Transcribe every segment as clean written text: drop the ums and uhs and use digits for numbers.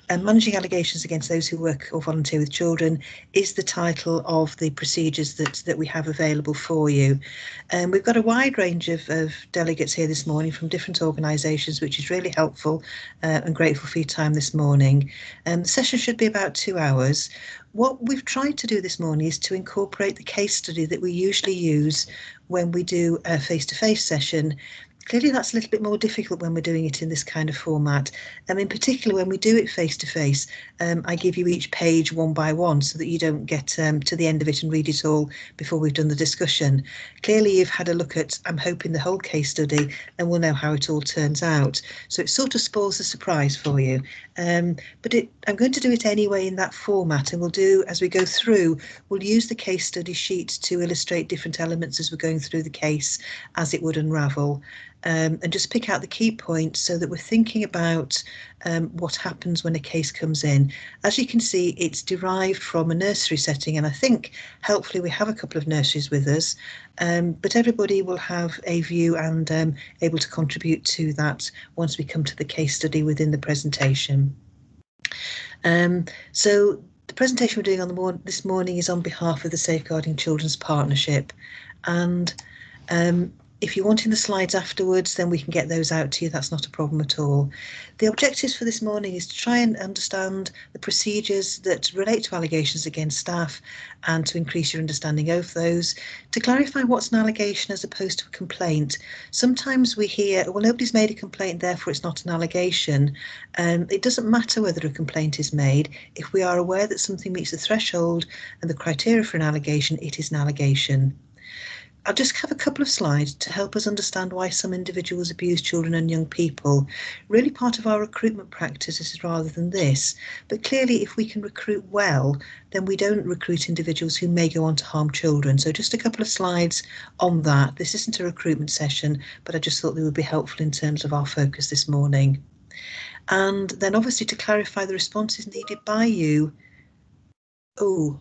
and managing allegations against those who work or volunteer with children is the title of the procedures that we have available for you. We've got a wide range of delegates here this morning from different organisations, which is really helpful and grateful for your time this morning. The session should be about 2 hours. What we've tried to do this morning is to incorporate the case study that we usually use when we do a face-to-face session. Clearly that's a little bit more difficult when we're doing it in this kind of format. In particular, when we do it face-to-face, I give you each page one by one so that you don't get to the end of it and read it all before we've done the discussion. Clearly you've had a look at, I'm hoping, the whole case study, and we'll know how it all turns out. So it sort of spoils the surprise for you. But I'm going to do it anyway in that format, and we'll do, as we go through, we'll use the case study sheet to illustrate different elements as we're going through the case as it would unravel. And just pick out the key points so that we're thinking about what happens when a case comes in. As you can see, it's derived from a nursery setting, and I think helpfully we have a couple of nurseries with us, but everybody will have a view and able to contribute to that once we come to the case study within the presentation. So the presentation we're doing on this morning is on behalf of the Safeguarding Children's Partnership, and if you're wanting the slides afterwards, then we can get those out to you. That's not a problem at all. The objectives for this morning is to try and understand the procedures that relate to allegations against staff and to increase your understanding of those, to clarify what's an allegation as opposed to a complaint. Sometimes we hear, well, nobody's made a complaint, therefore it's not an allegation. It doesn't matter whether a complaint is made. If we are aware that something meets the threshold and the criteria for an allegation, it is an allegation. I'll just have a couple of slides to help us understand why some individuals abuse children and young people. Really part of our recruitment practices rather than this, but clearly if we can recruit well, then we don't recruit individuals who may go on to harm children. So just a couple of slides on that. This isn't a recruitment session, but I just thought they would be helpful in terms of our focus this morning. And then obviously to clarify the responses needed by you. Oh,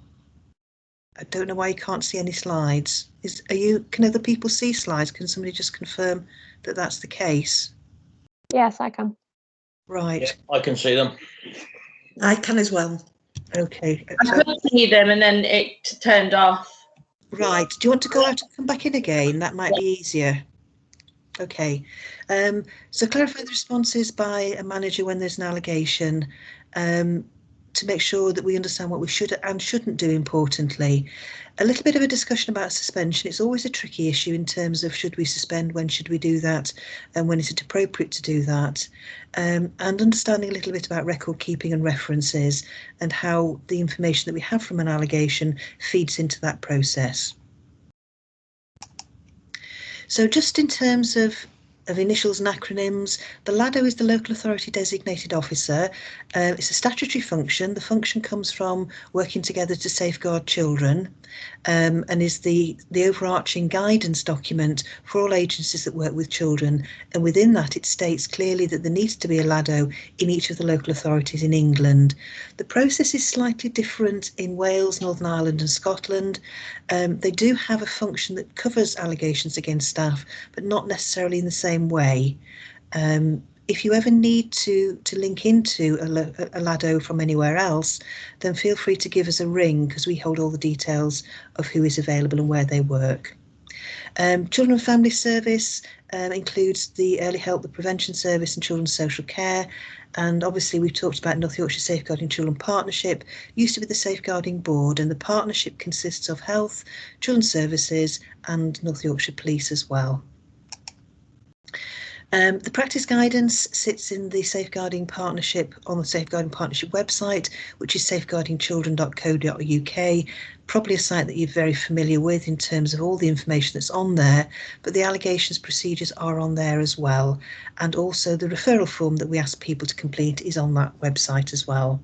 I don't know why you can't see any slides. Can other people see slides? Can somebody just confirm that that's the case? Yes, I can. Right. Yeah, I can see them. I can as well. Okay. I couldn't see them and then it turned off. Right. Do you want to go out and come back in again? That might be easier. Okay. So clarify the responses by a manager when there's an allegation. To make sure that we understand what we should and shouldn't do, importantly. A little bit of a discussion about suspension. It's always a tricky issue in terms of should we suspend, when should we do that, and when is it appropriate to do that. And understanding a little bit about record keeping and references and how the information that we have from an allegation feeds into that process. So just in terms of initials and acronyms, the LADO is the Local Authority Designated Officer. It's a statutory function. The function comes from working together to safeguard children, and is the overarching guidance document for all agencies that work with children. And within that, it states clearly that there needs to be a LADO in each of the local authorities in England. The process is slightly different in Wales, Northern Ireland and Scotland. They do have a function that covers allegations against staff, but not necessarily in the same way. If you ever need to link into a LADO from anywhere else, then feel free to give us a ring because we hold all the details of who is available and where they work. Children and Family Service includes the Early Help, the Prevention Service and Children's Social Care. And obviously we've talked about North Yorkshire Safeguarding Children Partnership, used to be the Safeguarding Board, and the partnership consists of Health, Children's Services and North Yorkshire Police as well. The practice guidance sits in the Safeguarding Partnership on the Safeguarding Partnership website, which is safeguardingchildren.co.uk, probably a site that you're very familiar with in terms of all the information that's on there, but the allegations procedures are on there as well. And also the referral form that we ask people to complete is on that website as well.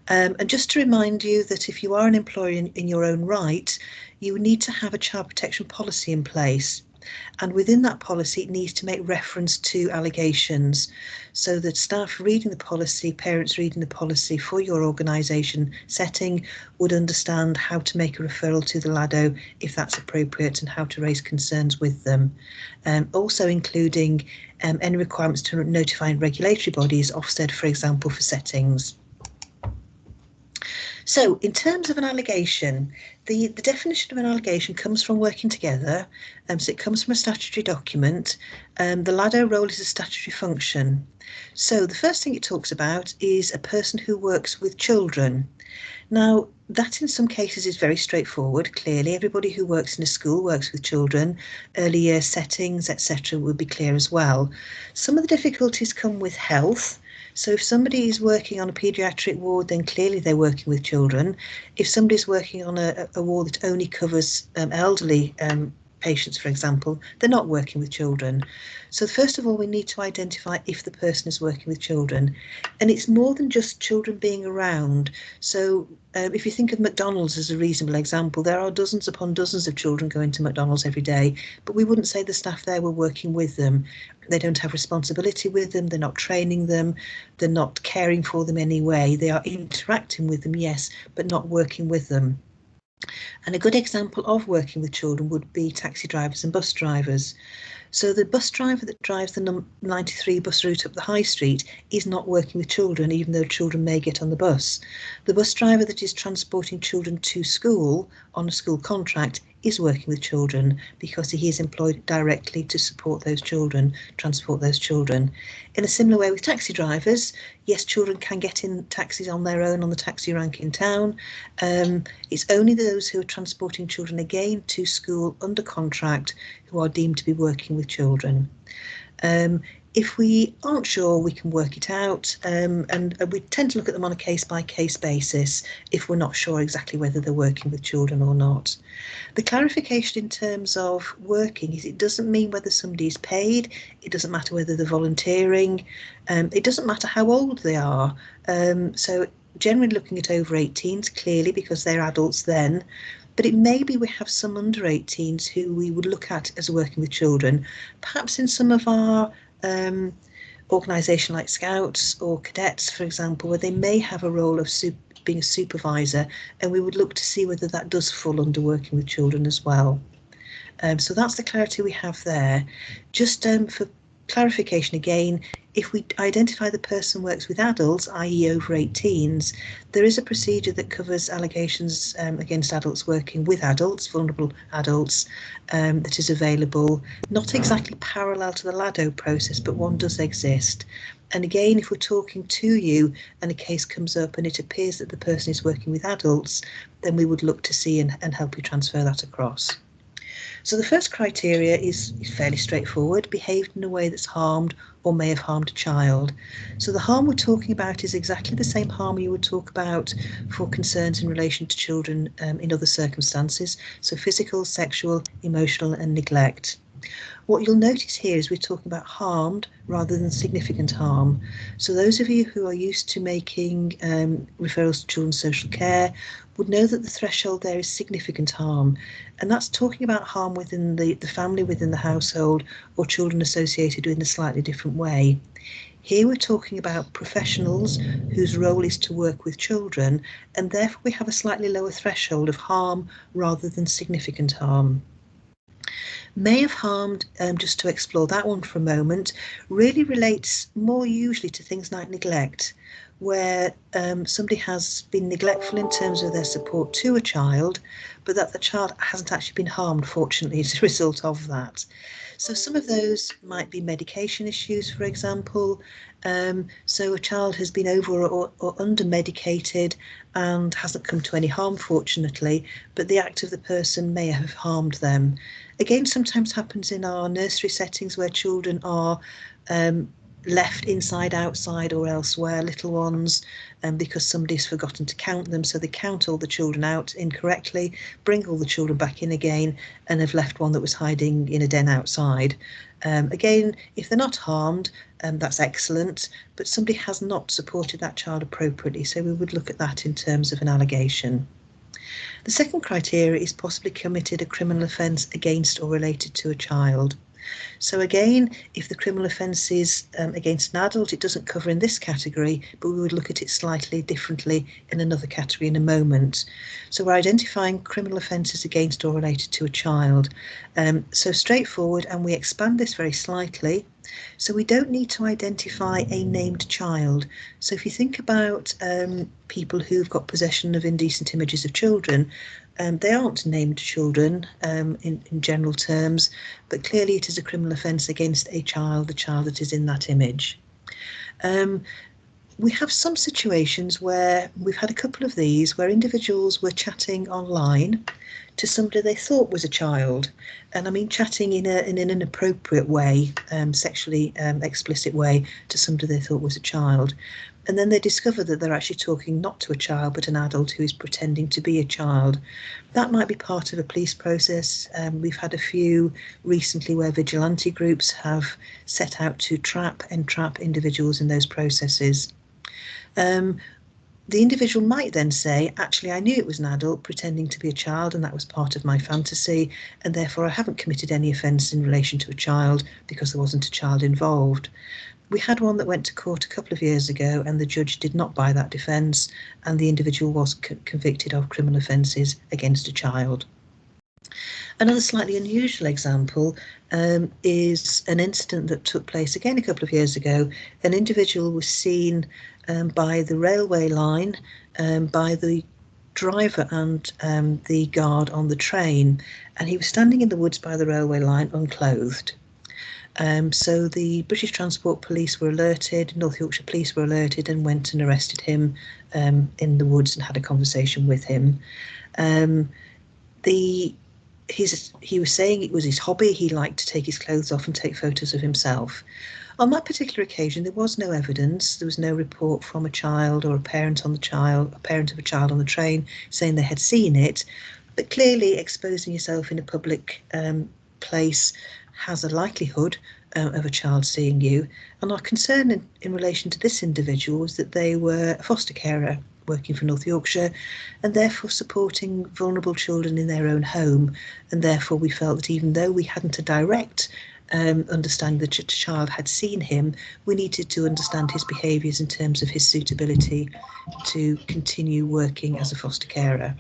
And just to remind you that if you are an employer in your own right, you need to have a child protection policy in place. And within that policy, it needs to make reference to allegations, so that staff reading the policy, parents reading the policy for your organisation setting would understand how to make a referral to the LADO if that's appropriate, and how to raise concerns with them. Also including any requirements to notify regulatory bodies, Ofsted, for example, for settings. So in terms of an allegation, the definition of an allegation comes from working together, so it comes from a statutory document. The LADO role is a statutory function. So the first thing it talks about is a person who works with children. Now, that in some cases is very straightforward. Clearly, everybody who works in a school works with children. Early year settings, etc., would be clear as well. Some of the difficulties come with health. So if somebody is working on a paediatric ward, then clearly they're working with children. If somebody's working on a ward that only covers elderly patients, for example, they're not working with children. So first of all, we need to identify if the person is working with children. And it's more than just children being around. So if you think of McDonald's as a reasonable example, there are dozens upon dozens of children going to McDonald's every day, but we wouldn't say the staff there were working with them. They don't have responsibility with them, they're not training them, they're not caring for them anyway. They are interacting with them, yes, but not working with them. And a good example of working with children would be taxi drivers and bus drivers. So the bus driver that drives the 93 bus route up the high street is not working with children, even though children may get on the bus. The bus driver that is transporting children to school on a school contract is working with children, because he is employed directly to support those children, transport those children. In a similar way with taxi drivers, yes, children can get in taxis on their own on the taxi rank in town. It's only those who are transporting children again to school under contract who are deemed to be working with children. If we aren't sure, we can work it out, and we tend to look at them on a case-by-case basis if we're not sure exactly whether they're working with children or not. The clarification in terms of working is it doesn't mean whether somebody is paid, it doesn't matter whether they're volunteering, it doesn't matter how old they are. So generally looking at over 18s, clearly, because they're adults then. But it may be we have some under 18s who we would look at as working with children, perhaps in some of our organisation like Scouts or Cadets, for example, where they may have a role of being a supervisor, and we would look to see whether that does fall under working with children as well. So that's the clarity we have there. Just for clarification again, if we identify the person works with adults, i.e. over 18s, there is a procedure that covers allegations against adults working with adults, vulnerable adults, that is available, not exactly parallel to the LADO process, but one does exist. And again, if we're talking to you and a case comes up and it appears that the person is working with adults, then we would look to see and help you transfer that across. So the first criteria is fairly straightforward: behaved in a way that's harmed or may have harmed a child. So the harm we're talking about is exactly the same harm you would talk about for concerns in relation to children in other circumstances, so physical, sexual, emotional and neglect. What you'll notice here is we're talking about harmed rather than significant harm. So those of you who are used to making referrals to children's social care would know that the threshold there is significant harm, and that's talking about harm within the family, within the household, or children associated in a slightly different way. Here we're talking about professionals whose role is to work with children, and therefore we have a slightly lower threshold of harm rather than significant harm. May have harmed, just to explore that one for a moment, really relates more usually to things like neglect, where somebody has been neglectful in terms of their support to a child, but that the child hasn't actually been harmed, fortunately, as a result of that. So some of those might be medication issues, for example. So a child has been over or under medicated and hasn't come to any harm, fortunately, but the act of the person may have harmed them. Again, sometimes happens in our nursery settings where children are left inside, outside or elsewhere, little ones, because somebody's forgotten to count them, so they count all the children out incorrectly, bring all the children back in again, and have left one that was hiding in a den outside. Again, if they're not harmed, that's excellent, but somebody has not supported that child appropriately, so we would look at that in terms of an allegation. The second criteria is possibly committed a criminal offence against or related to a child. So again, if the criminal offence is against an adult, it doesn't cover in this category, but we would look at it slightly differently in another category in a moment. So we're identifying criminal offences against or related to a child. So straightforward, and we expand this very slightly. So we don't need to identify a named child. So if you think about people who've got possession of indecent images of children, they aren't named children in general terms, but clearly it is a criminal offence against a child, the child that is in that image. We have some situations where we've had a couple of these where individuals were chatting online to somebody they thought was a child, and I mean chatting in an inappropriate way, sexually explicit way to somebody they thought was a child. And then they discover that they're actually talking not to a child, but an adult who is pretending to be a child. That might be part of a police process. We've had a few recently where vigilante groups have set out to entrap individuals in those processes. The individual might then say, actually, I knew it was an adult pretending to be a child, and that was part of my fantasy, and therefore I haven't committed any offence in relation to a child because there wasn't a child involved. We had one that went to court a couple of years ago, and the judge did not buy that defence, and the individual was convicted of criminal offences against a child. Another slightly unusual example is an incident that took place again a couple of years ago. An individual was seen by the railway line, by the driver and the guard on the train, and he was standing in the woods by the railway line unclothed. So the British Transport Police were alerted, North Yorkshire Police were alerted, and went and arrested him in the woods and had a conversation with him. He was saying it was his hobby. He liked to take his clothes off and take photos of himself. On that particular occasion, there was no evidence. There was no report from a child or a parent of a child on the train saying they had seen it. But clearly, exposing yourself in a public place has a likelihood of a child seeing you. And our concern in relation to this individual was that they were a foster carer working for North Yorkshire, and therefore supporting vulnerable children in their own home. And therefore we felt that even though we hadn't a direct understanding that a child had seen him, we needed to understand his behaviours in terms of his suitability to continue working as a foster carer.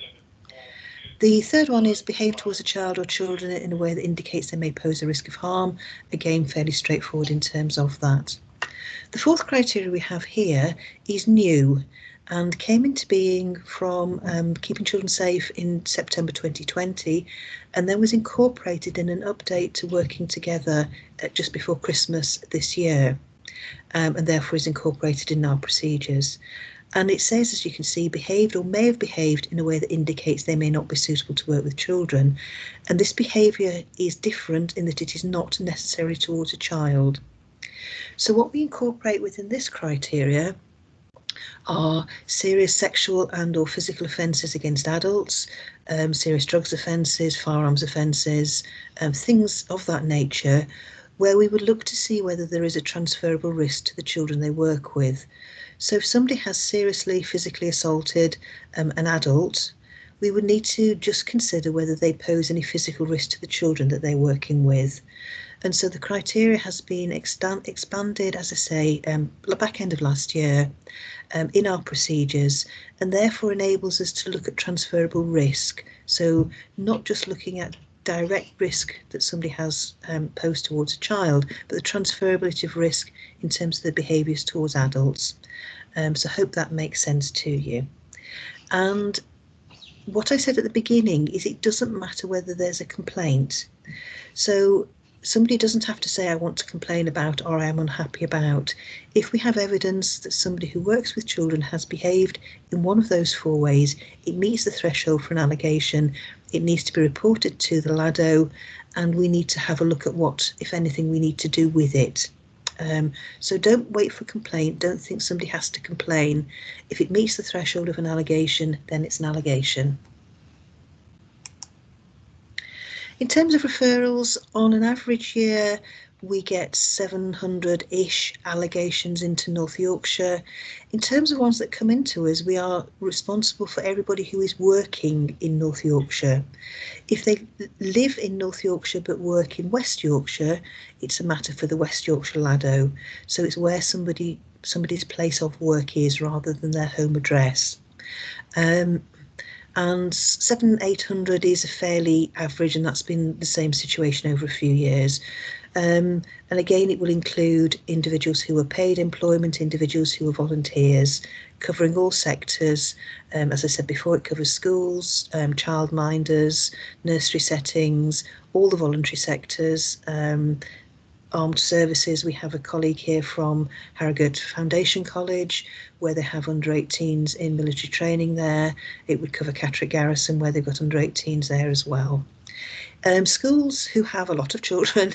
The third one is behave towards a child or children in a way that indicates they may pose a risk of harm. Again, fairly straightforward in terms of that. The fourth criteria we have here is new and came into being from Keeping Children Safe in September 2020, and then was incorporated in an update to Working Together just before Christmas this year, and therefore is incorporated in our procedures. And it says, as you can see, behaved or may have behaved in a way that indicates they may not be suitable to work with children. And this behaviour is different in that it is not necessary towards a child. So what we incorporate within this criteria are serious sexual and or physical offences against adults, serious drugs offences, firearms offences, things of that nature, where we would look to see whether there is a transferable risk to the children they work with. So if somebody has seriously physically assaulted an adult, we would need to just consider whether they pose any physical risk to the children that they're working with. And so the criteria has been expanded, as I say, back end of last year in our procedures, and therefore enables us to look at transferable risk. So not just looking at direct risk that somebody has posed towards a child, but the transferability of risk in terms of their behaviours towards adults. So I hope that makes sense to you. And what I said at the beginning is it doesn't matter whether there's a complaint. So somebody doesn't have to say, I want to complain about or I am unhappy about. If we have evidence that somebody who works with children has behaved in one of those four ways, it meets the threshold for an allegation, it needs to be reported to the LADO, and we need to have a look at what, if anything, we need to do with it. So don't wait for a complaint, don't think somebody has to complain. If it meets the threshold of an allegation, then it's an allegation. In terms of referrals, on an average year, we get 700-ish allegations into North Yorkshire. In terms of ones that come into us, we are responsible for everybody who is working in North Yorkshire. If they live in North Yorkshire but work in West Yorkshire, it's a matter for the West Yorkshire LADO. So it's where somebody's place of work is rather than their home address. And 700-800 is a fairly average, and that's been the same situation over a few years. And again, it will include individuals who are paid employment, individuals who are volunteers, covering all sectors. As I said before, it covers schools, childminders, nursery settings, all the voluntary sectors, armed services. We have a colleague here from Harrogate Foundation College, where they have under 18s in military training there. It would cover Catterick Garrison, where they've got under 18s there as well. Schools who have a lot of children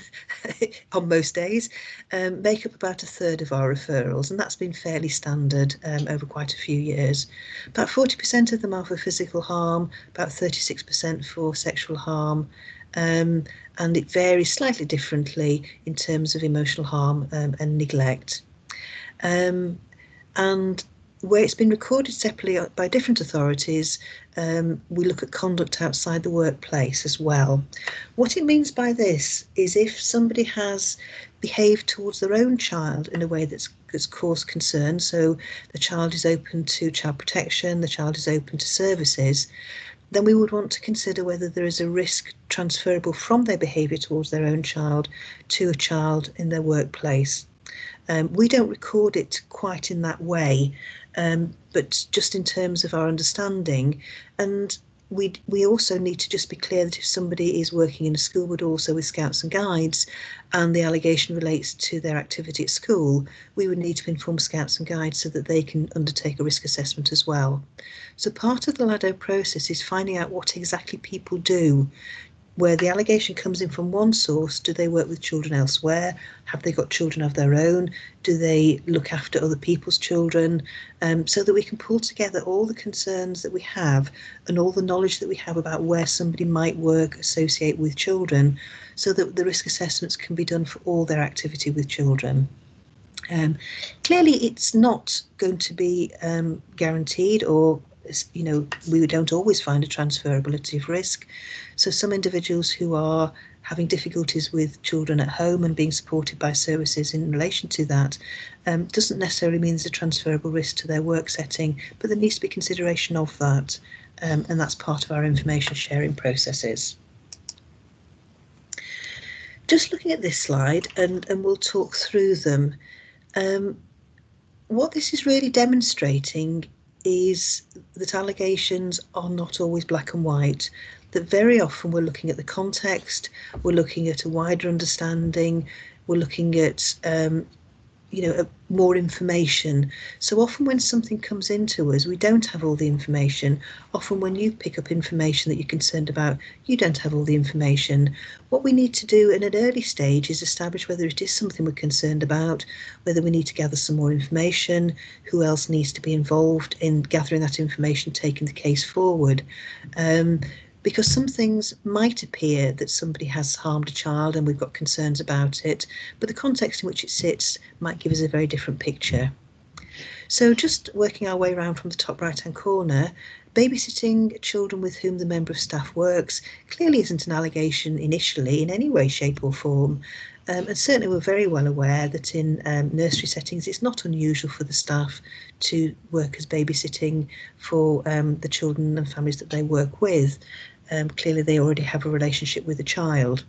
on most days make up about a third of our referrals, and that's been fairly standard over quite a few years. About 40% of them are for physical harm, about 36% for sexual harm, and it varies slightly differently in terms of emotional harm and neglect. And where it's been recorded separately by different authorities, we look at conduct outside the workplace as well. What it means by this is if somebody has behaved towards their own child in a way that's caused concern, so the child is open to child protection, the child is open to services, then we would want to consider whether there is a risk transferable from their behaviour towards their own child to a child in their workplace. We don't record it quite in that way, but just in terms of our understanding. And we also need to just be clear that if somebody is working in a school but also with Scouts and Guides, and the allegation relates to their activity at school, we would need to inform Scouts and Guides so that they can undertake a risk assessment as well. So part of the LADO process is finding out what exactly people do. Where the allegation comes in from one source, do they work with children elsewhere? Have they got children of their own? Do they look after other people's children? So that we can pull together all the concerns that we have and all the knowledge that we have about where somebody might work, associate with children, so that the risk assessments can be done for all their activity with children. Clearly, it's not going to be guaranteed, or we don't always find a transferability of risk. So some individuals who are having difficulties with children at home and being supported by services in relation to that doesn't necessarily mean there's a transferable risk to their work setting, but there needs to be consideration of that, and that's part of our information sharing processes. Just looking at this slide, and we'll talk through them. What this is really demonstrating is that allegations are not always black and white, that very often we're looking at the context, we're looking at a wider understanding, we're looking at more information. So often when something comes into us, we don't have all the information. Often when you pick up information that you're concerned about, you don't have all the information. What we need to do in an early stage is establish whether it is something we're concerned about, whether we need to gather some more information, who else needs to be involved in gathering that information, taking the case forward. Because some things might appear that somebody has harmed a child and we've got concerns about it, but the context in which it sits might give us a very different picture. So just working our way around from the top right-hand corner, babysitting children with whom the member of staff works clearly isn't an allegation initially in any way, shape or form. And certainly we're very well aware that in nursery settings it's not unusual for the staff to work as babysitting for the children and families that they work with. Clearly they already have a relationship with the child.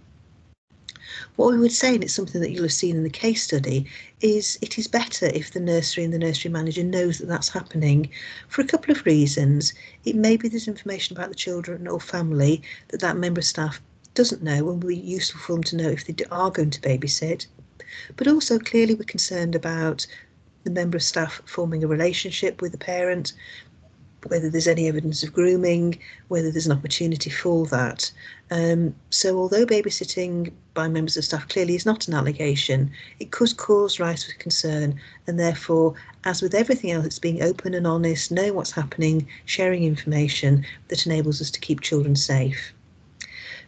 What we would say, and it's something that you'll have seen in the case study, is it is better if the nursery and the nursery manager knows that that's happening for a couple of reasons. It may be there's information about the children or family that that member of staff doesn't know, and will be useful for them to know if they are going to babysit. But also clearly we're concerned about the member of staff forming a relationship with the parent, whether there's any evidence of grooming, whether there's an opportunity for that. So although babysitting by members of staff clearly is not an allegation, it could cause rise for concern, and therefore, as with everything else, it's being open and honest, knowing what's happening, sharing information that enables us to keep children safe.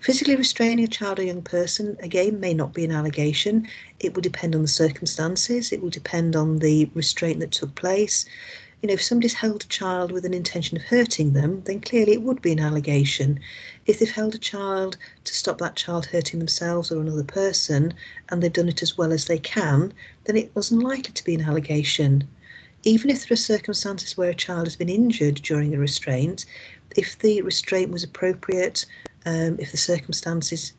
Physically restraining a child or young person, again, may not be an allegation. It will depend on the circumstances. It will depend on the restraint that took place. You know, if somebody's held a child with an intention of hurting them, then clearly it would be an allegation. If they've held a child to stop that child hurting themselves or another person, and they've done it as well as they can, then it wasn't likely to be an allegation. Even if there are circumstances where a child has been injured during a restraint, if the restraint was appropriate, if the circumstances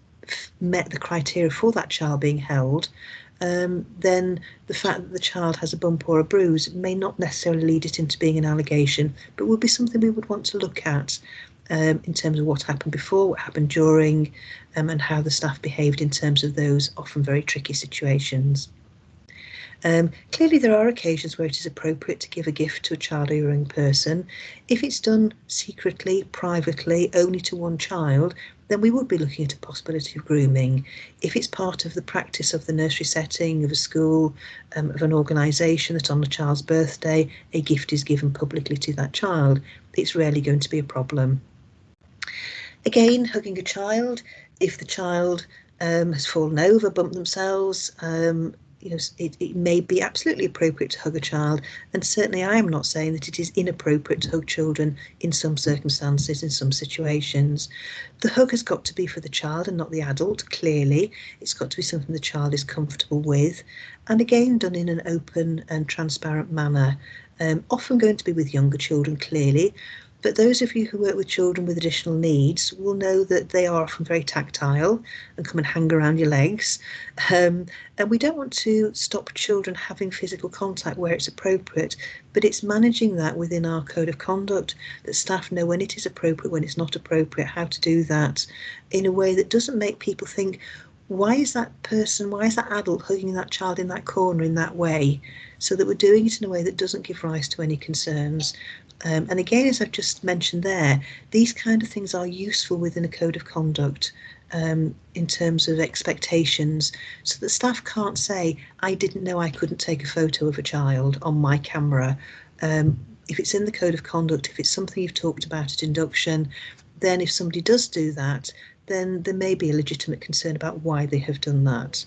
met the criteria for that child being held, then the fact that the child has a bump or a bruise may not necessarily lead it into being an allegation, but would be something we would want to look at in terms of what happened before, what happened during, and how the staff behaved in terms of those often very tricky situations. Clearly there are occasions where it is appropriate to give a gift to a child or a young person. If it's done secretly, privately, only to one child, then we would be looking at a possibility of grooming. If it's part of the practice of the nursery setting, of a school, of an organisation, that on a child's birthday a gift is given publicly to that child, it's rarely going to be a problem. Again, hugging a child, if the child has fallen over, bumped themselves, you know, it may be absolutely appropriate to hug a child, and certainly I am not saying that it is inappropriate to hug children in some circumstances, in some situations. The hug has got to be for the child and not the adult, clearly. It's got to be something the child is comfortable with, and again done in an open and transparent manner. Often going to be with younger children, clearly, but those of you who work with children with additional needs will know that they are often very tactile and come and hang around your legs. And we don't want to stop children having physical contact where it's appropriate, but it's managing that within our code of conduct, that staff know when it is appropriate, when it's not appropriate, how to do that in a way that doesn't make people think, why is that person, why is that adult hugging that child in that corner in that way? So that we're doing it in a way that doesn't give rise to any concerns. And again, as I've just mentioned there, these kind of things are useful within a code of conduct in terms of expectations, so that staff can't say, I didn't know I couldn't take a photo of a child on my camera. If it's in the code of conduct, if it's something you've talked about at induction, then if somebody does do that, then there may be a legitimate concern about why they have done that.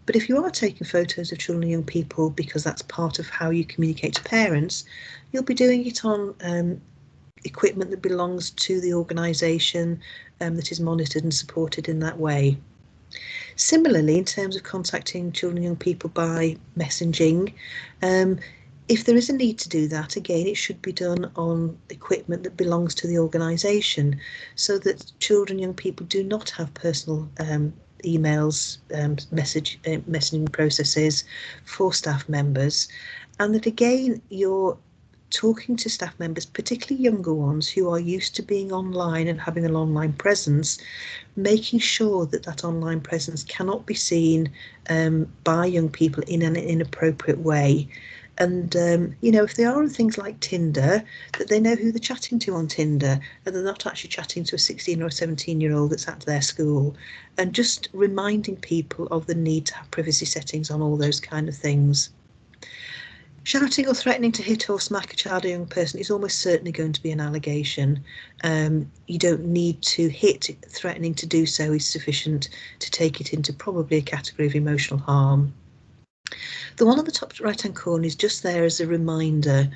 But if you are taking photos of children and young people because that's part of how you communicate to parents, you'll be doing it on equipment that belongs to the organisation that is monitored and supported in that way. Similarly, in terms of contacting children and young people by messaging, if there is a need to do that, again, it should be done on equipment that belongs to the organisation, so that children and young people do not have personal emails, messaging processes for staff members, and that again you're talking to staff members, particularly younger ones who are used to being online and having an online presence, making sure that that online presence cannot be seen by young people in an inappropriate way. And, you know, if they are on things like Tinder, that they know who they're chatting to on Tinder, and they're not actually chatting to a 16 or a 17-year-old that's at their school, and just reminding people of the need to have privacy settings on all those kind of things. Shouting or threatening to hit or smack a child or young person is almost certainly going to be an allegation. You don't need to hit. Threatening to do so is sufficient to take it into probably a category of emotional harm. The one on the top right-hand corner is just there as a reminder.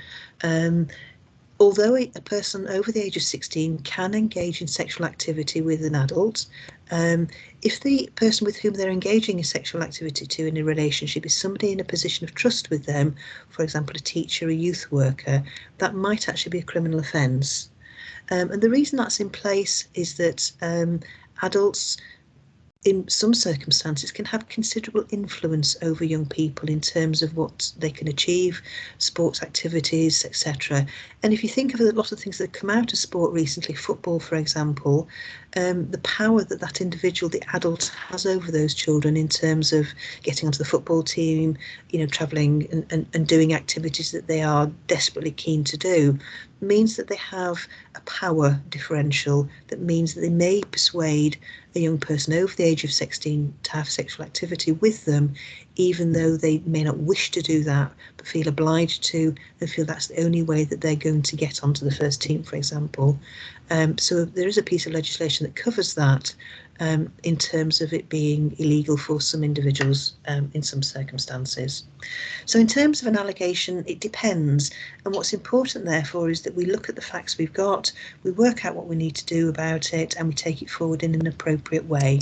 Although a person over the age of 16 can engage in sexual activity with an adult, if the person with whom they're engaging in sexual activity to in a relationship is somebody in a position of trust with them, for example, a teacher, a youth worker, that might actually be a criminal offence. And the reason that's in place is that adults in some circumstances can have considerable influence over young people in terms of what they can achieve, sports activities, etc. And if you think of a lot of things that have come out of sport recently, football, for example, the power that that individual, the adult, has over those children in terms of getting onto the football team, you know, travelling and doing activities that they are desperately keen to do, means that they have a power differential that means that they may persuade a young person over the age of 16 to have sexual activity with them, even though they may not wish to do that, but feel obliged to and feel that's the only way that they're going to get onto the first team, for example. So there is a piece of legislation that covers that, in terms of it being illegal for some individuals in some circumstances. So in terms of an allegation, it depends, and what's important therefore is that we look at the facts we've got, we work out what we need to do about it, and we take it forward in an appropriate way.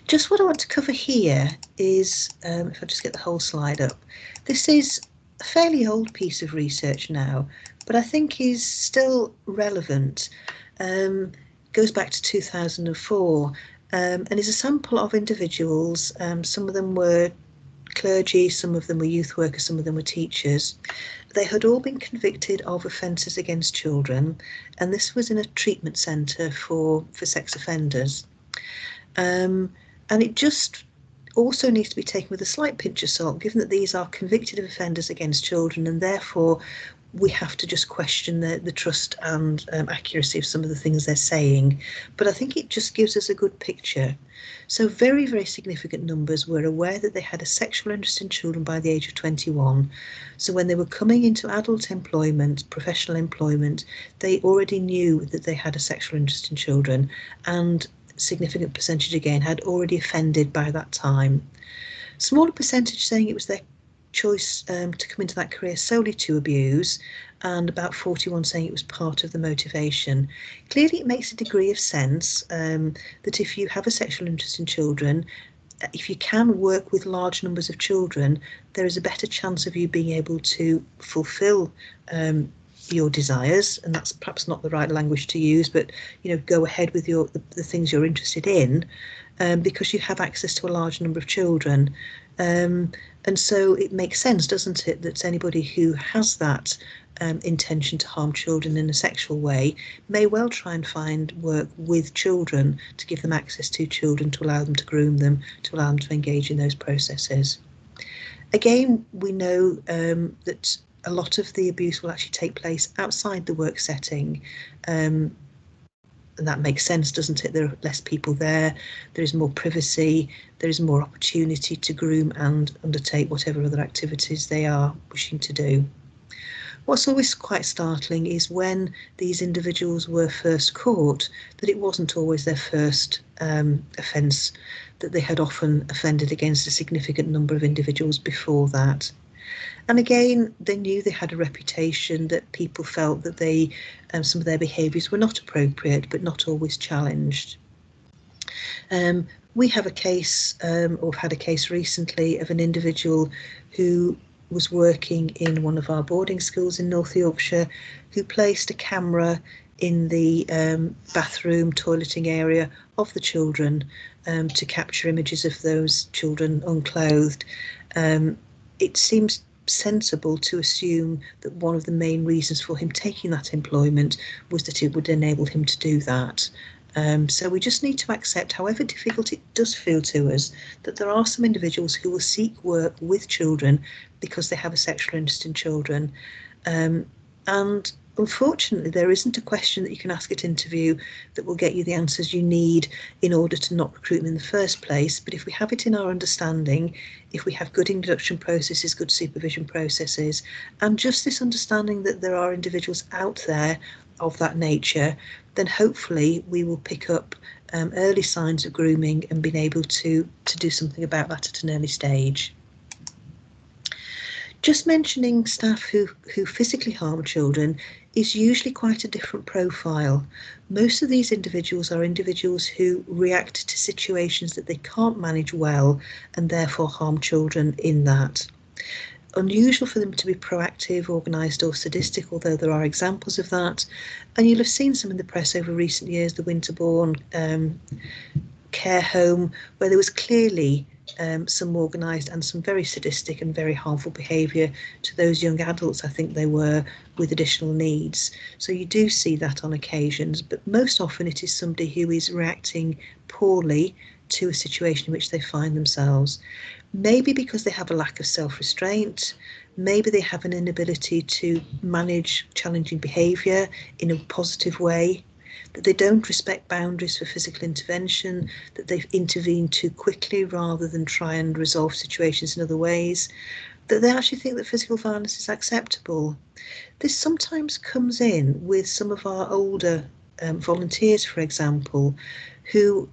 Just what I want to cover here is, if I just get the whole slide up, this is a fairly old piece of research now, but I think is still relevant. Goes back to 2004 and is a sample of individuals. Some of them were clergy, some of them were youth workers, some of them were teachers. They had all been convicted of offences against children, and this was in a treatment centre for sex offenders. And it just also needs to be taken with a slight pinch of salt, given that these are convicted of offenders against children, and therefore we have to just question the trust and accuracy of some of the things they're saying. But I think it just gives us a good picture. So very, very significant numbers were aware that they had a sexual interest in children by the age of 21. So when they were coming into adult employment, professional employment, they already knew that they had a sexual interest in children, and significant percentage again had already offended by that time. Smaller percentage saying it was their choice to come into that career solely to abuse, and about 41 saying it was part of the motivation. Clearly it makes a degree of sense that if you have a sexual interest in children, if you can work with large numbers of children, there is a better chance of you being able to fulfil your desires, and that's perhaps not the right language to use, but go ahead with the things you're interested in, because you have access to a large number of children. And so it makes sense, doesn't it, that anybody who has that intention to harm children in a sexual way may well try and find work with children to give them access to children, to allow them to groom them, to allow them to engage in those processes. Again, we know that a lot of the abuse will actually take place outside the work setting. And that makes sense, doesn't it? There are less people there, there is more privacy, there is more opportunity to groom and undertake whatever other activities they are wishing to do. What's always quite startling is when these individuals were first caught, that it wasn't always their first offence, that they had often offended against a significant number of individuals before that. And again, they knew they had a reputation, that people felt that they some of their behaviours were not appropriate, but not always challenged. We have a case, or had a case recently, of an individual who was working in one of our boarding schools in North Yorkshire, who placed a camera in the bathroom, toileting area of the children to capture images of those children unclothed. It seems sensible to assume that one of the main reasons for him taking that employment was that it would enable him to do that. So we just need to accept, however difficult it does feel to us, that there are some individuals who will seek work with children because they have a sexual interest in children. And unfortunately, there isn't a question that you can ask at interview that will get you the answers you need in order to not recruit them in the first place. But if we have it in our understanding, if we have good induction processes, good supervision processes, and just this understanding that there are individuals out there of that nature, then hopefully we will pick up early signs of grooming and being able to do something about that at an early stage. Just mentioning staff who physically harm children is usually quite a different profile. Most of these individuals are individuals who react to situations that they can't manage well and therefore harm children in that. Unusual for them to be proactive, organised or sadistic, although there are examples of that. And you'll have seen some in the press over recent years, the Winterbourne care home, where there was clearly some organised and some very sadistic and very harmful behaviour to those young adults, I think they were, with additional needs. So you do see that on occasions, but most often it is somebody who is reacting poorly to a situation in which they find themselves. Maybe because they have a lack of self-restraint, maybe they have an inability to manage challenging behaviour in a positive way, that they don't respect boundaries for physical intervention, that they've intervened too quickly rather than try and resolve situations in other ways, that they actually think that physical violence is acceptable. This sometimes comes in with some of our older volunteers, for example, who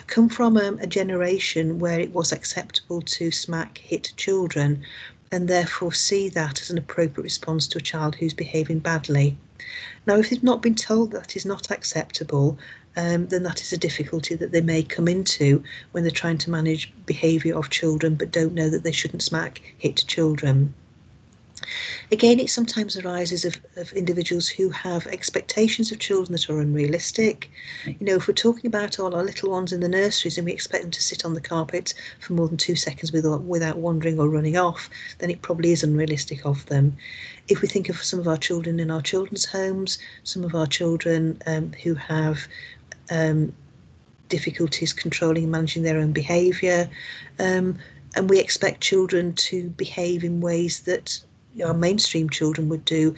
come from a generation where it was acceptable to smack, hit children, and therefore see that as an appropriate response to a child who's behaving badly. Now, if they've not been told that is not acceptable, then that is a difficulty that they may come into when they're trying to manage behaviour of children but don't know that they shouldn't smack, hit children. Again, it sometimes arises of individuals who have expectations of children that are unrealistic. You know, if we're talking about all our little ones in the nurseries and we expect them to sit on the carpet for more than 2 seconds without wandering or running off, then it probably is unrealistic of them. If we think of some of our children in our children's homes, some of our children who have difficulties controlling and managing their own behaviour, and we expect children to behave in ways that our mainstream children would do,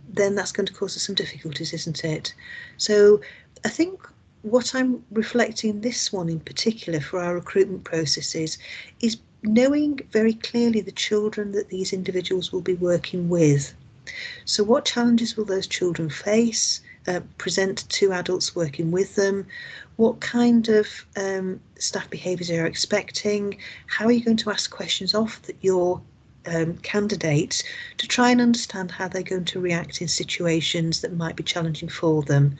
then that's going to cause us some difficulties, isn't it? So I think what I'm reflecting this one in particular for our recruitment processes is knowing very clearly the children that these individuals will be working with. So what challenges will those children face, present to adults working with them? What kind of staff behaviours are you expecting? How are you going to ask questions of your candidates to try and understand how they're going to react in situations that might be challenging for them?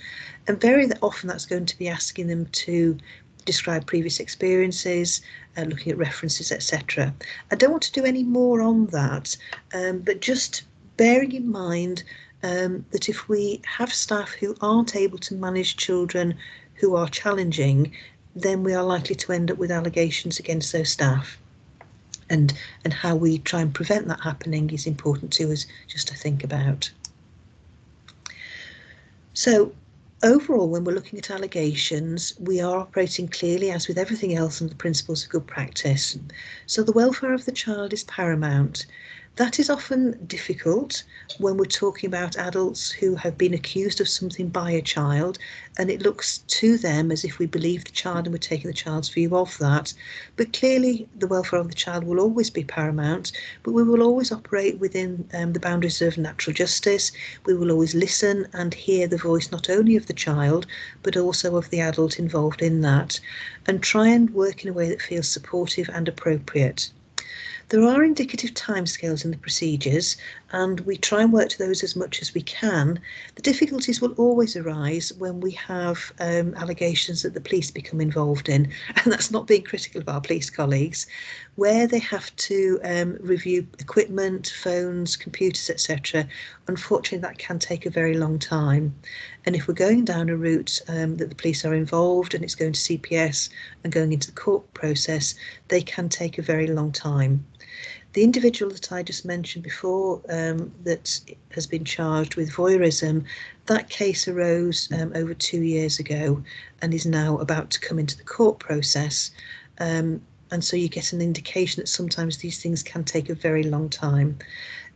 And very often that's going to be asking them to describe previous experiences, looking at references, etc. I don't want to do any more on that, but just bearing in mind that if we have staff who aren't able to manage children who are challenging, then we are likely to end up with allegations against those staff. And how we try and prevent that happening is important to us just to think about. So overall, when we're looking at allegations, we are operating clearly, as with everything else, on the principles of good practice. So the welfare of the child is paramount. That is often difficult when we're talking about adults who have been accused of something by a child, and it looks to them as if we believe the child and we're taking the child's view of that. But clearly the welfare of the child will always be paramount, but we will always operate within the boundaries of natural justice. We will always listen and hear the voice not only of the child, but also of the adult involved in that, and try and work in a way that feels supportive and appropriate. There are indicative timescales in the procedures, and we try and work to those as much as we can. The difficulties will always arise when we have allegations that the police become involved in, and that's not being critical of our police colleagues, where they have to review equipment, phones, computers, etc. Unfortunately, that can take a very long time. And if we're going down a route that the police are involved and it's going to CPS and going into the court process, they can take a very long time. The individual that I just mentioned before that has been charged with voyeurism, that case arose over 2 years ago and is now about to come into the court process. And so you get an indication that sometimes these things can take a very long time.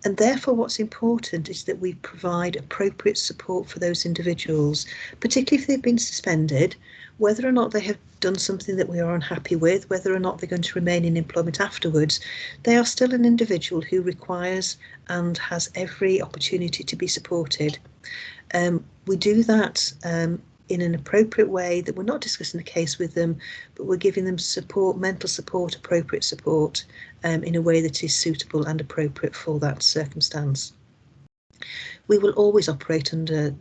And therefore what's important is that we provide appropriate support for those individuals, particularly if they've been suspended, whether or not they have done something that we are unhappy with, whether or not they're going to remain in employment afterwards, they are still an individual who requires and has every opportunity to be supported. We do that in an appropriate way, that we're not discussing the case with them, but we're giving them support, mental support, appropriate support, in a way that is suitable and appropriate for that circumstance. We will always operate under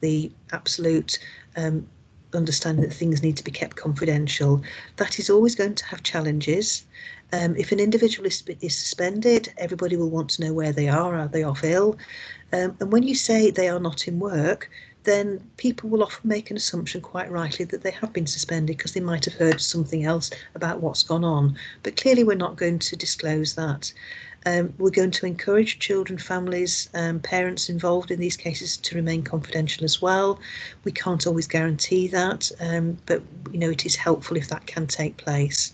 the absolute understanding that things need to be kept confidential. That is always going to have challenges. If an individual is suspended, everybody will want to know where they are they off ill? And when you say they are not in work, then people will often make an assumption, quite rightly, that they have been suspended because they might have heard something else about what's gone on. But clearly we're not going to disclose that. We're going to encourage children, families, parents involved in these cases to remain confidential as well. We can't always guarantee that, but you know, it is helpful if that can take place.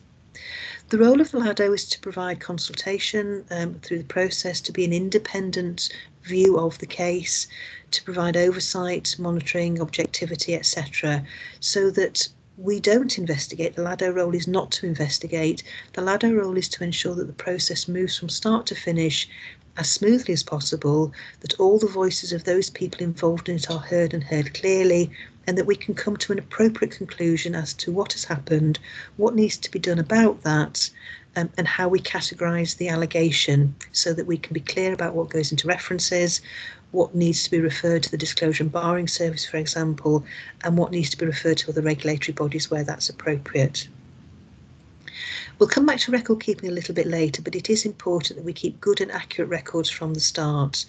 The role of the LADO is to provide consultation through the process, to be an independent view of the case, to provide oversight, monitoring, objectivity, etc., so that we don't investigate. The LADO role is not to investigate. The LADO role is to ensure that the process moves from start to finish as smoothly as possible, that all the voices of those people involved in it are heard and heard clearly, and that we can come to an appropriate conclusion as to what has happened, what needs to be done about that, and how we categorise the allegation so that we can be clear about what goes into references, what needs to be referred to the Disclosure and Barring Service, for example, and what needs to be referred to other regulatory bodies where that's appropriate. We'll come back to record keeping a little bit later, but it is important that we keep good and accurate records from the start,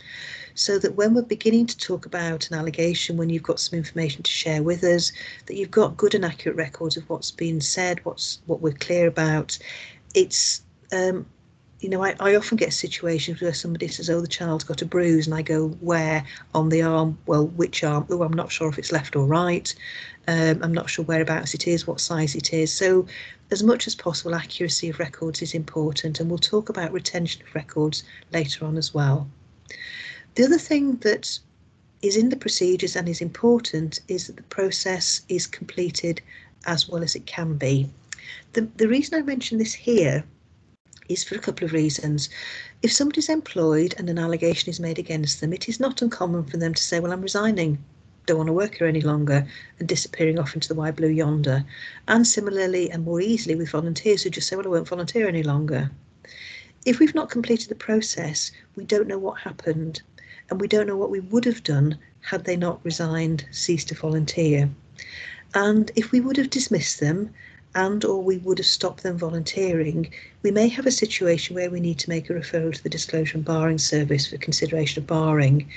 so that when we're beginning to talk about an allegation, when you've got some information to share with us, that you've got good and accurate records of what's been said, what we're clear about. It's you know, I often get situations where somebody says, oh, the child's got a bruise, and I go, where? On the arm? Well, which arm? Oh, I'm not sure if it's left or right. I'm not sure whereabouts it is, what size it is. So as much as possible, accuracy of records is important, and we'll talk about retention of records later on as well. The other thing that is in the procedures and is important is that the process is completed as well as it can be. The reason I mention this here is for a couple of reasons. If somebody's employed and an allegation is made against them, it is not uncommon for them to say, well, I'm resigning, don't want to work here any longer, and disappearing off into the wide blue yonder. And similarly and more easily with volunteers who just say, well, I won't volunteer any longer. If we've not completed the process, we don't know what happened, and we don't know what we would have done had they not resigned, ceased to volunteer. And if we would have dismissed them and or we would have stopped them volunteering, we may have a situation where we need to make a referral to the Disclosure and Barring Service for consideration of barring.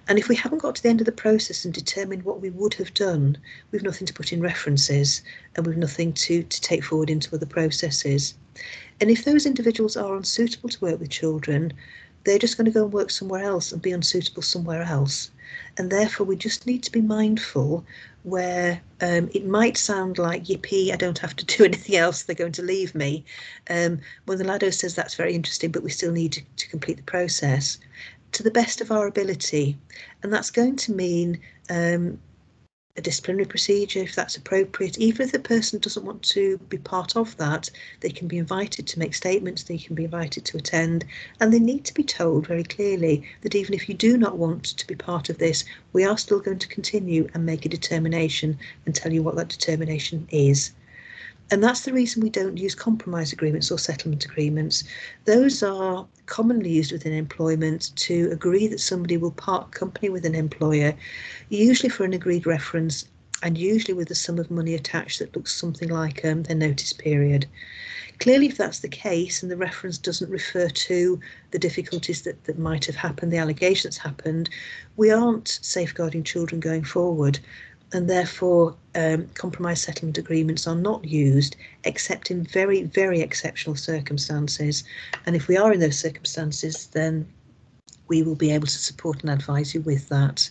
And if we haven't got to the end of the process and determined what we would have done, we've nothing to put in references, and we've nothing to take forward into other processes. And if those individuals are unsuitable to work with children, they're just going to go and work somewhere else and be unsuitable somewhere else. And therefore we just need to be mindful where it might sound like, yippee, I don't have to do anything else, they're going to leave me. When the LADO says that's very interesting, but we still need to complete the process to the best of our ability. And that's going to mean a disciplinary procedure if that's appropriate. Even if the person doesn't want to be part of that, they can be invited to make statements, they can be invited to attend, and they need to be told very clearly that even if you do not want to be part of this, we are still going to continue and make a determination and tell you what that determination is. And that's the reason we don't use compromise agreements or settlement agreements. Those are commonly used within employment to agree that somebody will part company with an employer, usually for an agreed reference and usually with a sum of money attached that looks something like their notice period. Clearly, if that's the case and the reference doesn't refer to the difficulties that might have happened, the allegations happened, we aren't safeguarding children going forward. And therefore compromise settlement agreements are not used except in very, very exceptional circumstances. And if we are in those circumstances, then we will be able to support and advise you with that.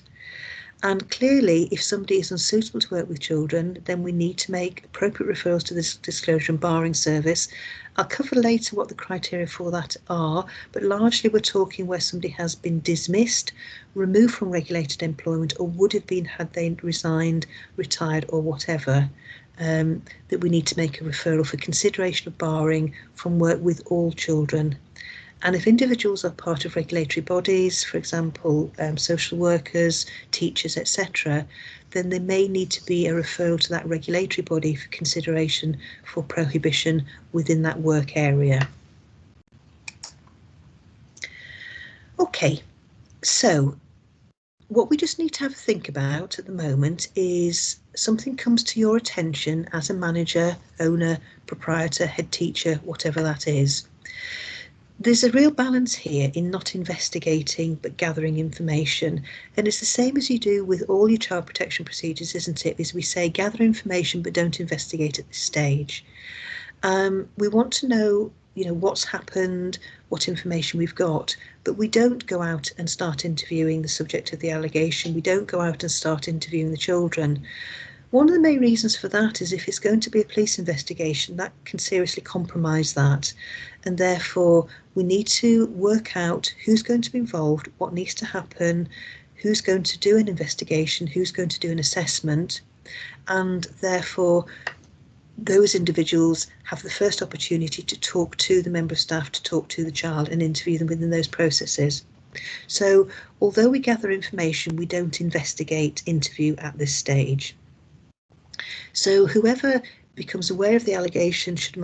And clearly, if somebody is unsuitable to work with children, then we need to make appropriate referrals to the Disclosure and Barring Service. I'll cover later what the criteria for that are, but largely we're talking where somebody has been dismissed, removed from regulated employment, or would have been had they resigned, retired, or whatever, that we need to make a referral for consideration of barring from work with all children. And if individuals are part of regulatory bodies, for example, social workers, teachers, etc., then there may need to be a referral to that regulatory body for consideration for prohibition within that work area. Okay, so what we just need to have a think about at the moment is something comes to your attention as a manager, owner, proprietor, head teacher, whatever that is. There's a real balance here in not investigating but gathering information, and it's the same as you do with all your child protection procedures, isn't it? Is we say gather information but don't investigate at this stage. We want to know, what's happened, what information we've got, but we don't go out and start interviewing the subject of the allegation. We don't go out and start interviewing the children. One of the main reasons for that is if it's going to be a police investigation, that can seriously compromise that. And therefore, we need to work out who's going to be involved, what needs to happen, who's going to do an investigation, who's going to do an assessment. And therefore, those individuals have the first opportunity to talk to the member of staff, to talk to the child and interview them within those processes. So although we gather information, we don't investigate, interview at this stage. So whoever becomes aware of the allegation should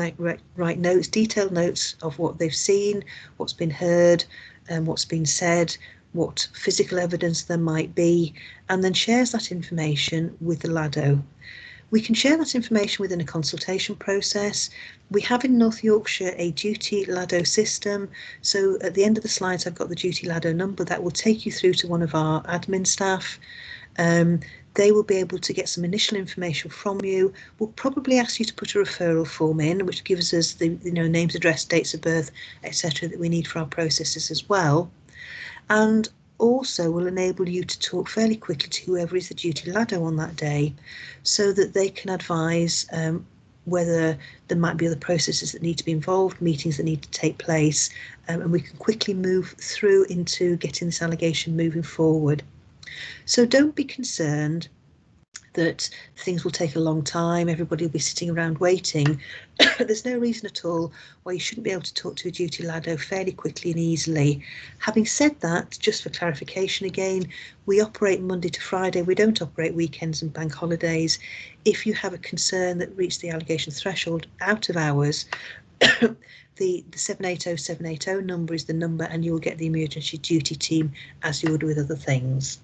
write notes, detailed notes of what they've seen, what's been heard, and what's been said, what physical evidence there might be, and then shares that information with the LADO. We can share that information within a consultation process. We have in North Yorkshire a duty LADO system. So at the end of the slides, I've got the duty LADO number that will take you through to one of our admin staff. They will be able to get some initial information from you. We'll probably ask you to put a referral form in, which gives us the names, address, dates of birth, etc. that we need for our processes as well. And also will enable you to talk fairly quickly to whoever is the duty LADO on that day, so that they can advise whether there might be other processes that need to be involved, meetings that need to take place, and we can quickly move through into getting this allegation moving forward. So don't be concerned that things will take a long time, everybody will be sitting around waiting. There's no reason at all why you shouldn't be able to talk to a duty LADO fairly quickly and easily. Having said that, just for clarification again, we operate Monday to Friday, we don't operate weekends and bank holidays. If you have a concern that reached the allegation threshold out of hours, the 780 780 number is the number, and you will get the emergency duty team as you would with other things.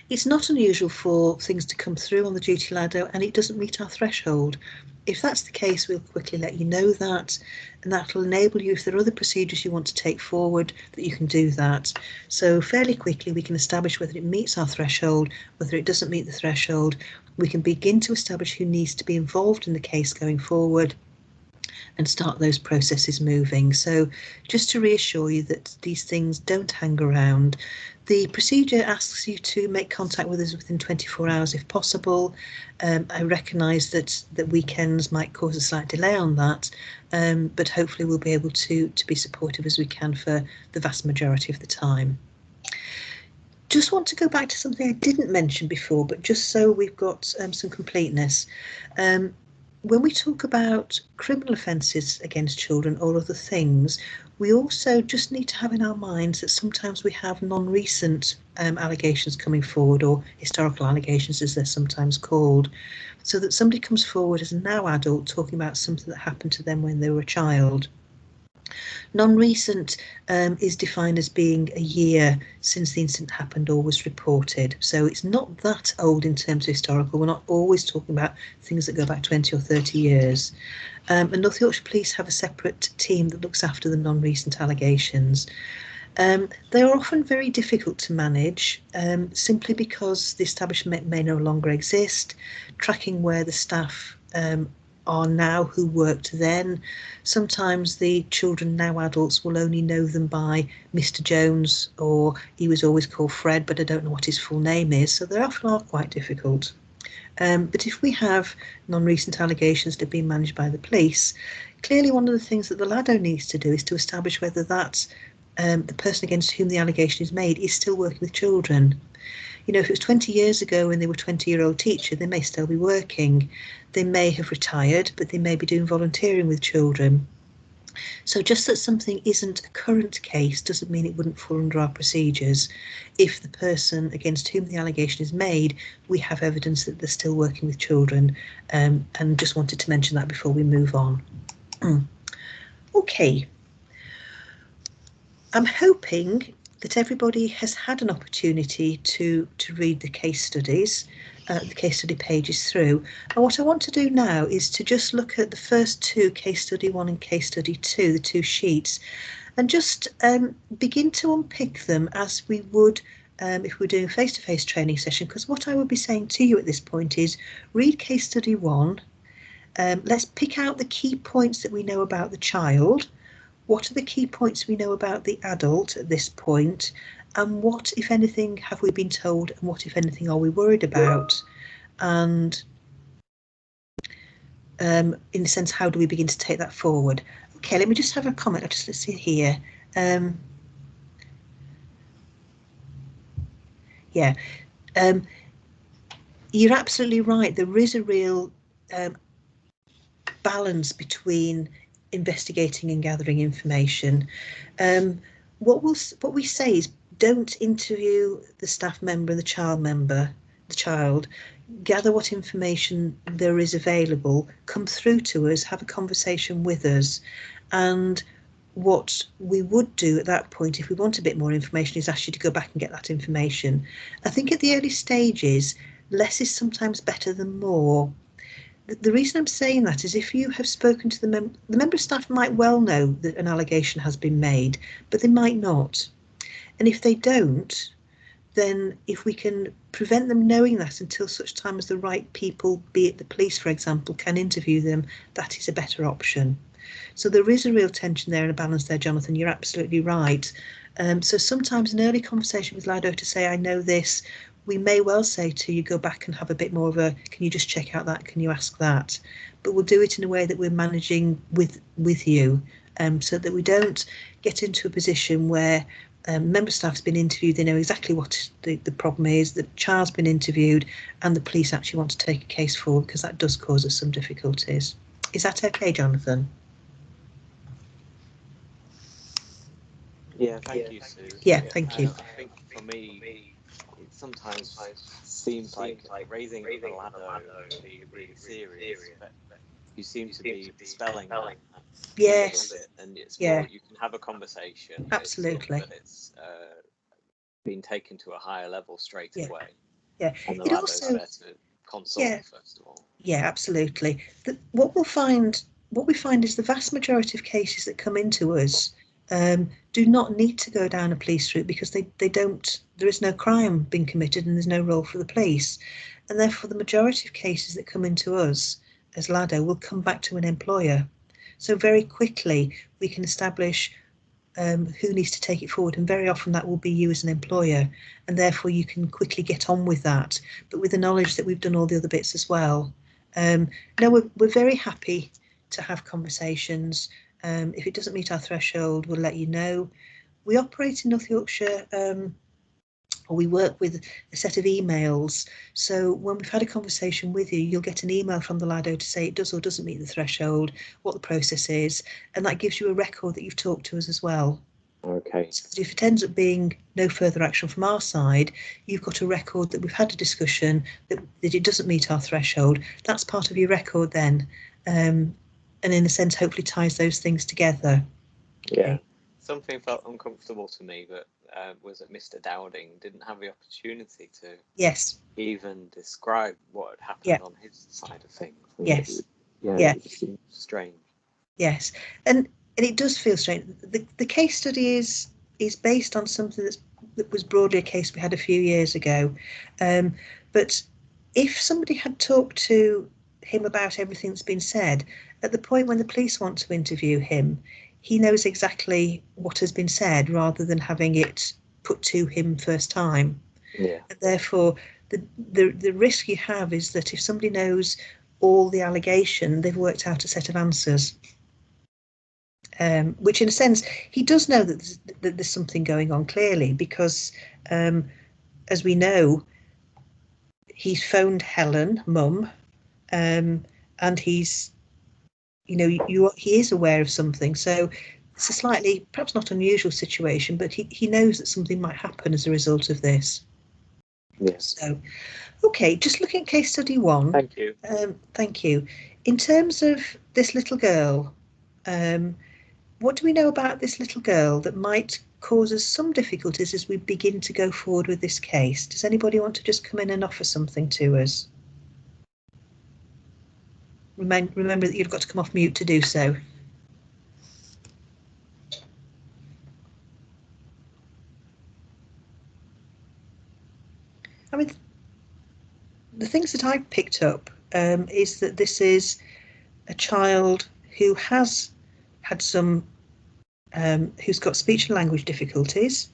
It's not unusual for things to come through on the duty LADO and it doesn't meet our threshold. If that's the case, we'll quickly let you know that, and that will enable you, if there are other procedures you want to take forward, that you can do that. So fairly quickly we can establish whether it meets our threshold, whether it doesn't meet the threshold. We can begin to establish who needs to be involved in the case going forward and start those processes moving. So just to reassure you that these things don't hang around. The procedure asks you to make contact with us within 24 hours if possible. I recognise that weekends might cause a slight delay on that, but hopefully we'll be able to be supportive as we can for the vast majority of the time. Just want to go back to something I didn't mention before, but just so we've got some completeness. When we talk about criminal offences against children or other things, we also just need to have in our minds that sometimes we have non-recent allegations coming forward, or historical allegations as they're sometimes called, so that somebody comes forward as a now adult talking about something that happened to them when they were a child. Non-recent is defined as being a year since the incident happened or was reported. So it's not that old in terms of historical. We're not always talking about things that go back 20 or 30 years. And North Yorkshire Police have a separate team that looks after the non-recent allegations. They are often very difficult to manage, simply because the establishment may no longer exist, tracking where the staff are now who worked then. Sometimes the children, now adults, will only know them by Mr. Jones, or he was always called Fred, but I don't know what his full name is, so they often are quite difficult. But if we have non-recent allegations that are being managed by the police, clearly one of the things that the LADO needs to do is to establish whether that the person against whom the allegation is made is still working with children. You know, if it was 20 years ago when they were a 20-year-old teacher, they may still be working. They may have retired, but they may be doing volunteering with children. So just that something isn't a current case doesn't mean it wouldn't fall under our procedures. If the person against whom the allegation is made, we have evidence that they're still working with children, and just wanted to mention that before we move on. Okay. I'm hoping that everybody has had an opportunity to read the case studies, the case study pages through. And what I want to do now is to just look at the first two, case study 1 and case study 2, the two sheets, and just begin to unpick them as we would if we were doing a face-to-face training session, because what I would be saying to you at this point is read case study 1, let's pick out the key points that we know about the child. What are the key points we know about the adult at this point, and what, if anything, have we been told, and what, if anything, are we worried about? And in a sense, how do we begin to take that forward? Okay, let me just have a comment. Let's see here. Yeah, you're absolutely right. There is a real balance between investigating and gathering information. What we say is don't interview the staff member and the child. Gather what information there is available, come through to us, have a conversation with us, and what we would do at that point, if we want a bit more information, is ask you to go back and get that information. I think at the early stages, less is sometimes better than more. The reason I'm saying that is if you have spoken to the member of staff might well know that an allegation has been made, but they might not. And if they don't, then if we can prevent them knowing that until such time as the right people, be it the police, for example, can interview them, that is a better option. So there is a real tension there and a balance there, Jonathan. You're absolutely right. So sometimes an early conversation with Lido to say, I know this, we may well say to you, go back and have a bit more of a, can you just check out that? Can you ask that? But we'll do it in a way that we're managing with you, so that we don't get into a position where member staff's been interviewed, they know exactly what the problem is, the child's been interviewed, and the police actually want to take a case forward, because that does cause us some difficulties. Is that okay, Jonathan? Yeah, thank you, Sue. Yeah, thank you. I think for me, it sometimes seems like raising a ladder can be really serious, but you seem to be dispelling that Yes. a little bit, and it's Yeah. more you can have a conversation. Absolutely. But it's been taken to a higher level straight Yeah. away. Yeah. And the It ladder's also, there to consult, yeah. first of all. Yeah, absolutely. What we find is the vast majority of cases that come into us do not need to go down a police route, because they don't, there is no crime being committed and there's no role for the police. And therefore the majority of cases that come into us as LADO will come back to an employer. So very quickly we can establish who needs to take it forward, and very often that will be you as an employer, and therefore you can quickly get on with that, but with the knowledge that we've done all the other bits as well. No, we're very happy to have conversations. If it doesn't meet our threshold, we'll let you know. We operate in North Yorkshire, or we work with a set of emails. So when we've had a conversation with you, you'll get an email from the LADO to say it does or doesn't meet the threshold, what the process is, and that gives you a record that you've talked to us as well. Okay. So that if it ends up being no further action from our side, you've got a record that we've had a discussion, that it doesn't meet our threshold. That's part of your record then, and in a sense hopefully ties those things together. Yeah. Something felt uncomfortable to me, but was that Mr. Dowding didn't have the opportunity to even describe what had happened on his side of things. Yes. It seems strange. Yes, and it does feel strange. The case study is based on something that was broadly a case we had a few years ago, but if somebody had talked to him about everything that's been said, at the point when the police want to interview him, he knows exactly what has been said rather than having it put to him first time. Yeah. And therefore, the risk you have is that if somebody knows all the allegation, they've worked out a set of answers. Which in a sense, he does know that there's something going on clearly, because as we know, he's phoned Helen, mum, and he's, he is aware of something. So it's a slightly, perhaps not unusual situation, but he knows that something might happen as a result of this. Yes. So, okay, just looking at case study 1. Thank you. Thank you. In terms of this little girl, what do we know about this little girl that might cause us some difficulties as we begin to go forward with this case? Does anybody want to just come in and offer something to us? Remember that you've got to come off mute to do so. I mean, the things that I picked up is that this is a child who has had some, who's got speech and language difficulties.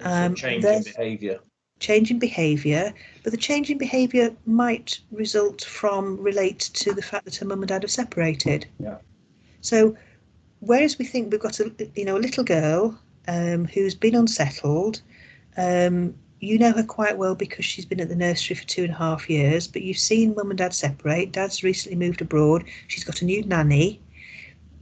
Change in behaviour. Change in behaviour, but the change in behaviour might relate to the fact that her mum and dad have separated. Yeah. So whereas we think we've got a little girl who's been unsettled, you know her quite well because she's been at the nursery for 2.5 years, but you've seen mum and dad separate. Dad's recently moved abroad. She's got a new nanny.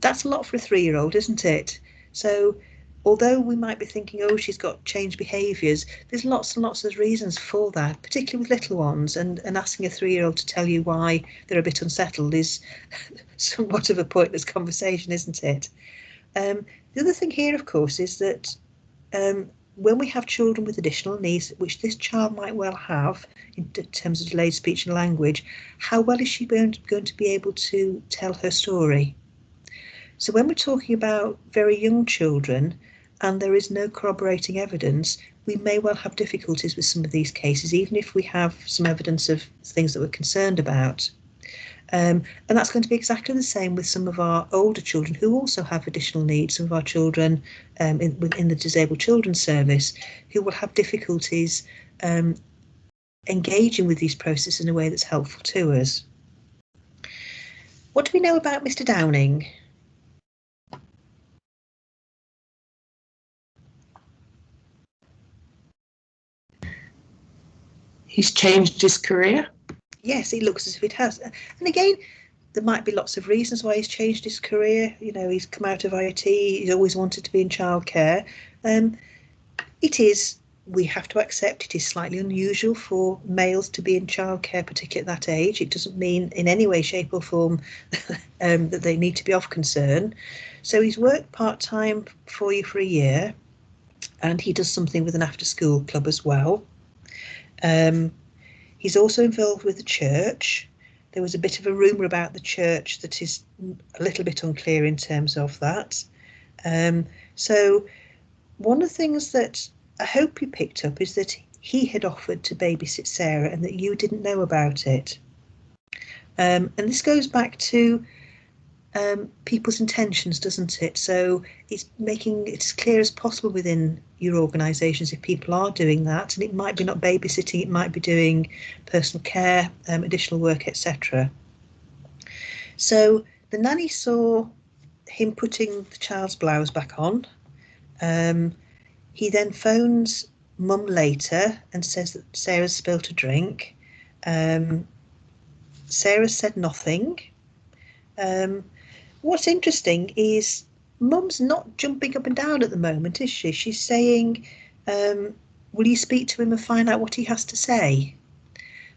That's a lot for a 3-year-old, isn't it? So although we might be thinking, oh, she's got changed behaviours, there's lots and lots of reasons for that, particularly with little ones, and asking a 3-year-old to tell you why they're a bit unsettled is somewhat of a pointless conversation, isn't it? The other thing here, of course, is that when we have children with additional needs, which this child might well have in terms of delayed speech and language, how well is she going to be able to tell her story? So when we're talking about very young children and there is no corroborating evidence, we may well have difficulties with some of these cases, even if we have some evidence of things that we're concerned about. And that's going to be exactly the same with some of our older children who also have additional needs, some of our children in the Disabled Children's Service, who will have difficulties engaging with these processes in a way that's helpful to us. What do we know about Mr. Downing? He's changed his career. Yes, it looks as if it has. And again, there might be lots of reasons why he's changed his career. You know, he's come out of IT, he's always wanted to be in childcare. It is, we have to accept, it is slightly unusual for males to be in childcare, particularly at that age. It doesn't mean in any way, shape or form that they need to be of concern. So he's worked part-time for you for a year, and he does something with an after-school club as well. He's also involved with the church. There was a bit of a rumour about the church that is a little bit unclear in terms of that. So one of the things that I hope you picked up is that he had offered to babysit Sarah and that you didn't know about it. And this goes back to people's intentions, doesn't it? So it's making it as clear as possible within your organisations if people are doing that, and it might be not babysitting, it might be doing personal care, additional work, etc. So the nanny saw him putting the child's blouse back on. He then phones mum later and says that Sarah's spilt a drink. Sarah said nothing. What's interesting is mum's not jumping up and down at the moment, is she? She's saying, will you speak to him and find out what he has to say?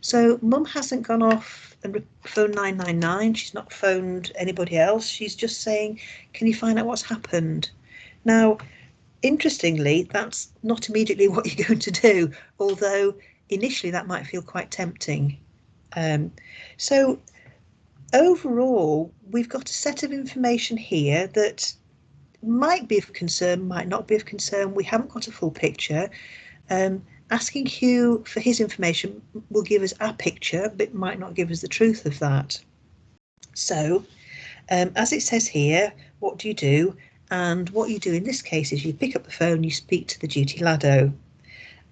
So mum hasn't gone off and phoned 999. She's not phoned anybody else. She's just saying, can you find out what's happened? Now, interestingly, that's not immediately what you're going to do, although initially that might feel quite tempting. So overall, we've got a set of information here that might be of concern, might not be of concern. We haven't got a full picture. Asking Hugh for his information will give us a picture, but might not give us the truth of that. So, as it says here, what do you do? And what you do in this case is you pick up the phone, you speak to the duty laddo.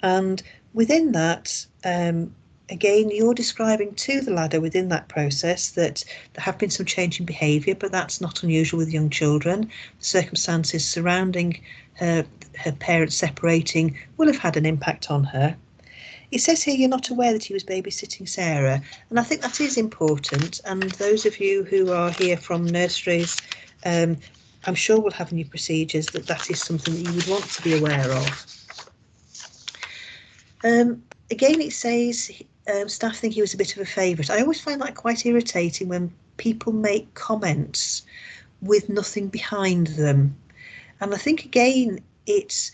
And within that, again, you're describing to the laddo within that process that there have been some change in behaviour, but that's not unusual with young children. The circumstances surrounding her parents separating will have had an impact on her. It says here you're not aware that he was babysitting Sarah, and I think that is important. And those of you who are here from nurseries, I'm sure will have new procedures that is something that you would want to be aware of. Again, it says staff think he was a bit of a favourite. I always find that quite irritating when people make comments with nothing behind them. And I think, again, it's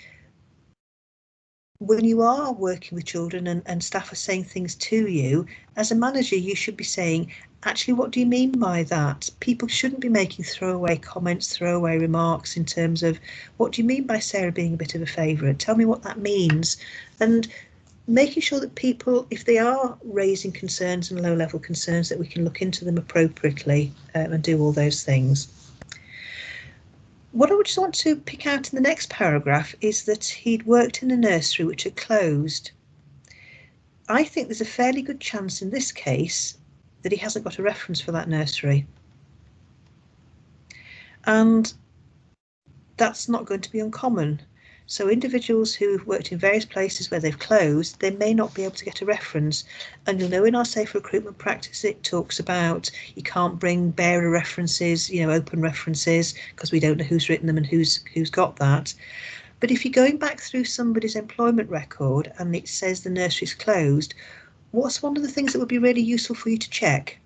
when you are working with children and staff are saying things to you, as a manager, you should be saying, actually, what do you mean by that? People shouldn't be making throwaway comments, throwaway remarks in terms of, what do you mean by Sarah being a bit of a favourite? Tell me what that means. And making sure that people, if they are raising concerns and low-level concerns, that we can look into them appropriately and do all those things. What I would just want to pick out in the next paragraph is that he'd worked in a nursery which had closed. I think there's a fairly good chance in this case that he hasn't got a reference for that nursery. And that's not going to be uncommon. So individuals who've worked in various places where they've closed, they may not be able to get a reference. And you'll know in our safe recruitment practice, it talks about you can't bring bearer references, open references, because we don't know who's written them and who's got that. But if you're going back through somebody's employment record and it says the nursery's closed, what's one of the things that would be really useful for you to check?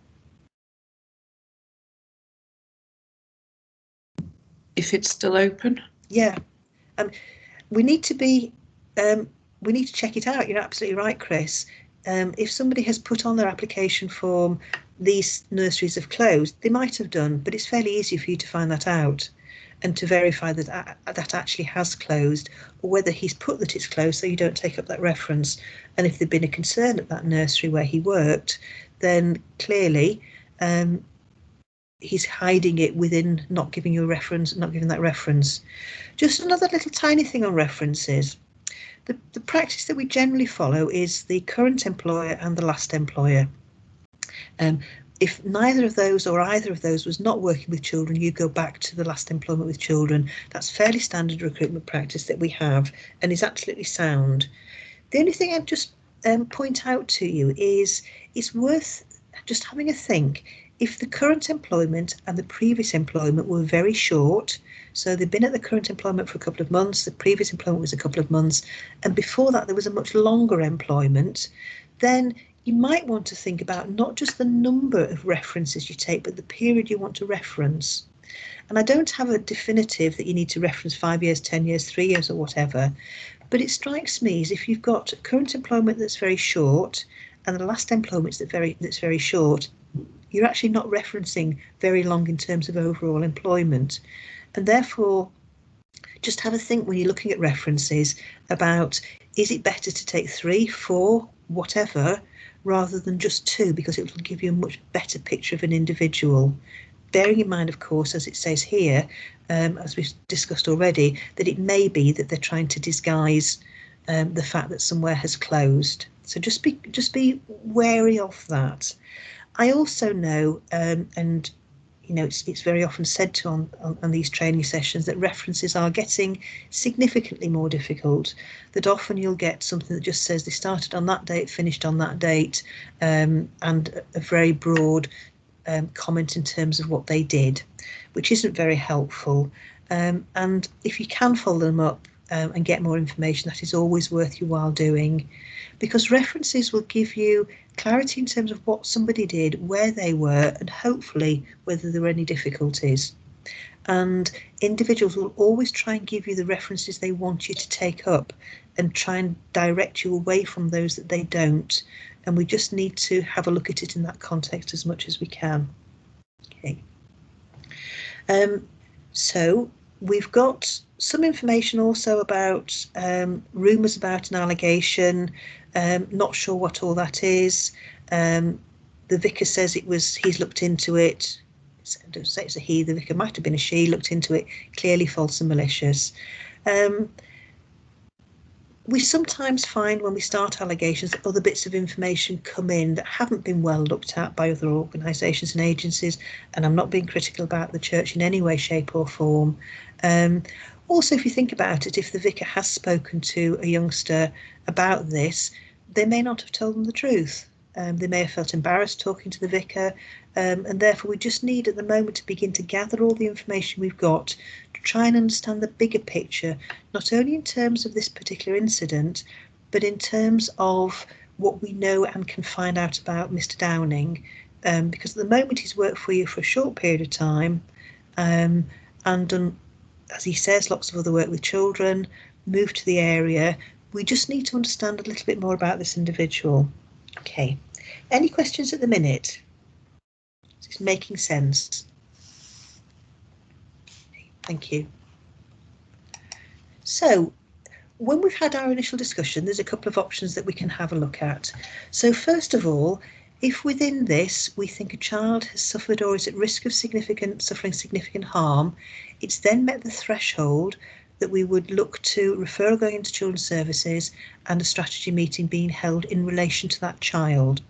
If it's still open? Yeah. We need to check it out. You're absolutely right, Chris. If somebody has put on their application form, these nurseries have closed, they might have done, but it's fairly easy for you to find that out and to verify that that actually has closed, or whether he's put that it's closed so you don't take up that reference. And if there'd been a concern at that nursery where he worked, then clearly he's hiding it within not giving you a reference, not giving that reference. Just another little tiny thing on references. The practice that we generally follow is the current employer and the last employer. If neither of those or either of those was not working with children, you go back to the last employment with children. That's fairly standard recruitment practice that we have and is absolutely sound. The only thing I'd just point out to you is it's worth just having a think. If the current employment and the previous employment were very short, so they've been at the current employment for a couple of months, the previous employment was a couple of months, and before that there was a much longer employment, then you might want to think about not just the number of references you take, but the period you want to reference. And I don't have a definitive that you need to reference 5 years, 10 years, 3 years or whatever, but it strikes me as if you've got current employment that's very short and the last employment that's very short, you're actually not referencing very long in terms of overall employment. And therefore, just have a think when you're looking at references about, is it better to take 3, 4, whatever, rather than just 2, because it will give you a much better picture of an individual. Bearing in mind, of course, as it says here, as we've discussed already, that it may be that they're trying to disguise the fact that somewhere has closed. So just be wary of that. I also know, and it's very often said to on these training sessions, that references are getting significantly more difficult, that often you'll get something that just says they started on that date, finished on that date, and a very broad comment in terms of what they did, which isn't very helpful. And if you can follow them up and get more information, that is always worth your while doing, because references will give you clarity in terms of what somebody did, where they were, and hopefully whether there were any difficulties. And individuals will always try and give you the references they want you to take up and try and direct you away from those that they don't. And we just need to have a look at it in that context as much as we can. Okay. So we've got some information also about rumours about an allegation. Not sure what all that is. The vicar says he's looked into it. Don't say it's a he, the vicar might have been a she, looked into it, clearly false and malicious. We sometimes find when we start allegations that other bits of information come in that haven't been well looked at by other organisations and agencies, and I'm not being critical about the church in any way, shape or form. Also, if you think about it, if the vicar has spoken to a youngster about this, they may not have told them the truth. They may have felt embarrassed talking to the vicar, and therefore we just need at the moment to begin to gather all the information we've got to try and understand the bigger picture, not only in terms of this particular incident, but in terms of what we know and can find out about Mr. Downing, because at the moment he's worked for you for a short period of time and done, as he says, lots of other work with children, moved to the area. We just need to understand a little bit more about this individual. Okay, any questions at the minute? It's making sense. Thank you. So when we've had our initial discussion, there's a couple of options that we can have a look at. So first of all, if within this we think a child has suffered or is at risk of suffering significant harm, it's then met the threshold that we would look to referral going into children's services and a strategy meeting being held in relation to that child.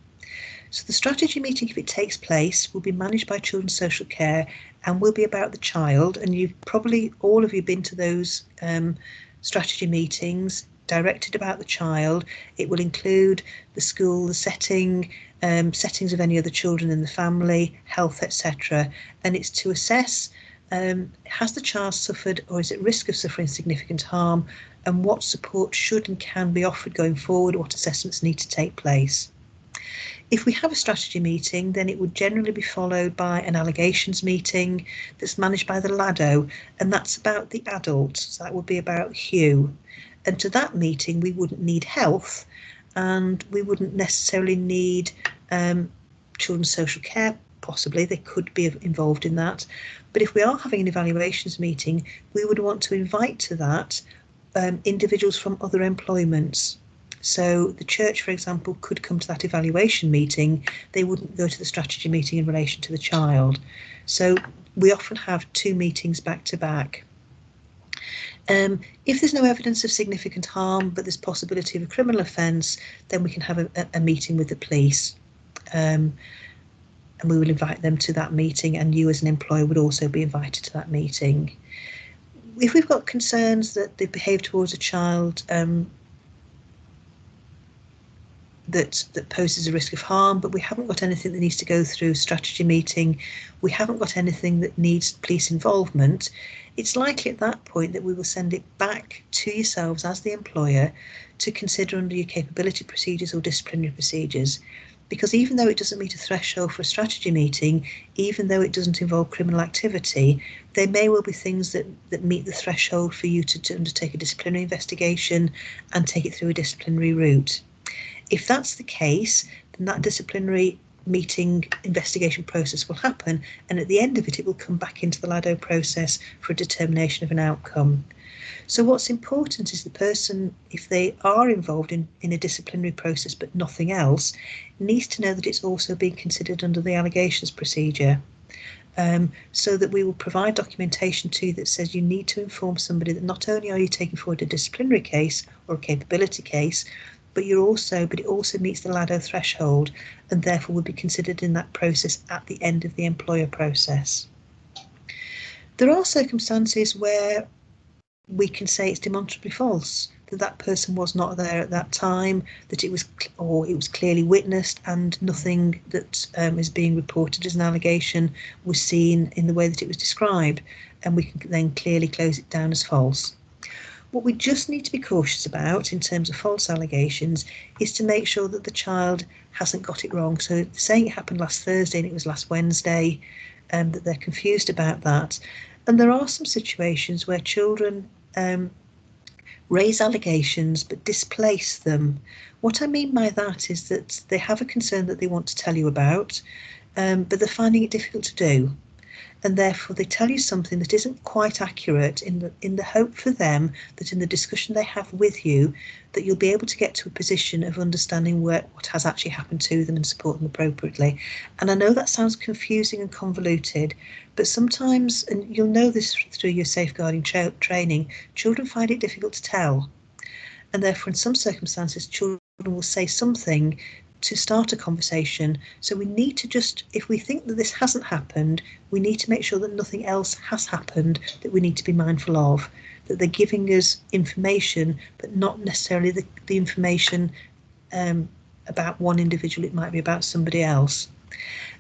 So the strategy meeting, if it takes place, will be managed by Children's Social Care and will be about the child. And you've probably, all of you, been to those strategy meetings directed about the child. It will include the school, the setting, settings of any other children in the family, health, etc. And it's to assess, has the child suffered or is at risk of suffering significant harm, and what support should and can be offered going forward, what assessments need to take place. If we have a strategy meeting, then it would generally be followed by an allegations meeting that's managed by the LADO, and that's about the adult, so that would be about Hugh. And to that meeting, we wouldn't need health, and we wouldn't necessarily need Children's Social Care, possibly, they could be involved in that. But if we are having an evaluations meeting, we would want to invite to that individuals from other employments. So the church, for example, could come to that evaluation meeting. They wouldn't go to the strategy meeting in relation to the child. So we often have 2 meetings back to back. If there's no evidence of significant harm, but there's possibility of a criminal offence, then we can have a meeting with the police. And we will invite them to that meeting, and you as an employer would also be invited to that meeting. If we've got concerns that they behave towards a child that poses a risk of harm, but we haven't got anything that needs to go through a strategy meeting, we haven't got anything that needs police involvement, it's likely at that point that we will send it back to yourselves as the employer to consider under your capability procedures or disciplinary procedures. Because even though it doesn't meet a threshold for a strategy meeting, even though it doesn't involve criminal activity, there may well be things that meet the threshold for you to undertake a disciplinary investigation and take it through a disciplinary route. If that's the case, then that disciplinary meeting investigation process will happen, and at the end of it, it will come back into the LADO process for a determination of an outcome. So what's important is the person, if they are involved in a disciplinary process but nothing else, needs to know that it's also being considered under the allegations procedure. So that we will provide documentation to you that says you need to inform somebody that not only are you taking forward a disciplinary case or a capability case, but it also meets the LADO threshold and therefore will be considered in that process at the end of the employer process. There are circumstances where we can say it's demonstrably false, that person was not there at that time, that it was clearly witnessed, and nothing that is being reported as an allegation was seen in the way that it was described, and we can then clearly close it down as false. What we just need to be cautious about in terms of false allegations is to make sure that the child hasn't got it wrong. So saying it happened last Thursday and it was last Wednesday, that they're confused about that. And there are some situations where children raise allegations but displace them. What I mean by that is that they have a concern that they want to tell you about, but they're finding it difficult to do. And therefore they tell you something that isn't quite accurate in the hope for them that in the discussion they have with you, that you'll be able to get to a position of understanding what has actually happened to them and support them appropriately. And I know that sounds confusing and convoluted, but sometimes, and you'll know this through your safeguarding training, children find it difficult to tell. And therefore, in some circumstances, children will say something to start a conversation. So we need to if we think that this hasn't happened, we need to make sure that nothing else has happened that we need to be mindful of, that they're giving us information, but not necessarily the information about one individual. It might be about somebody else.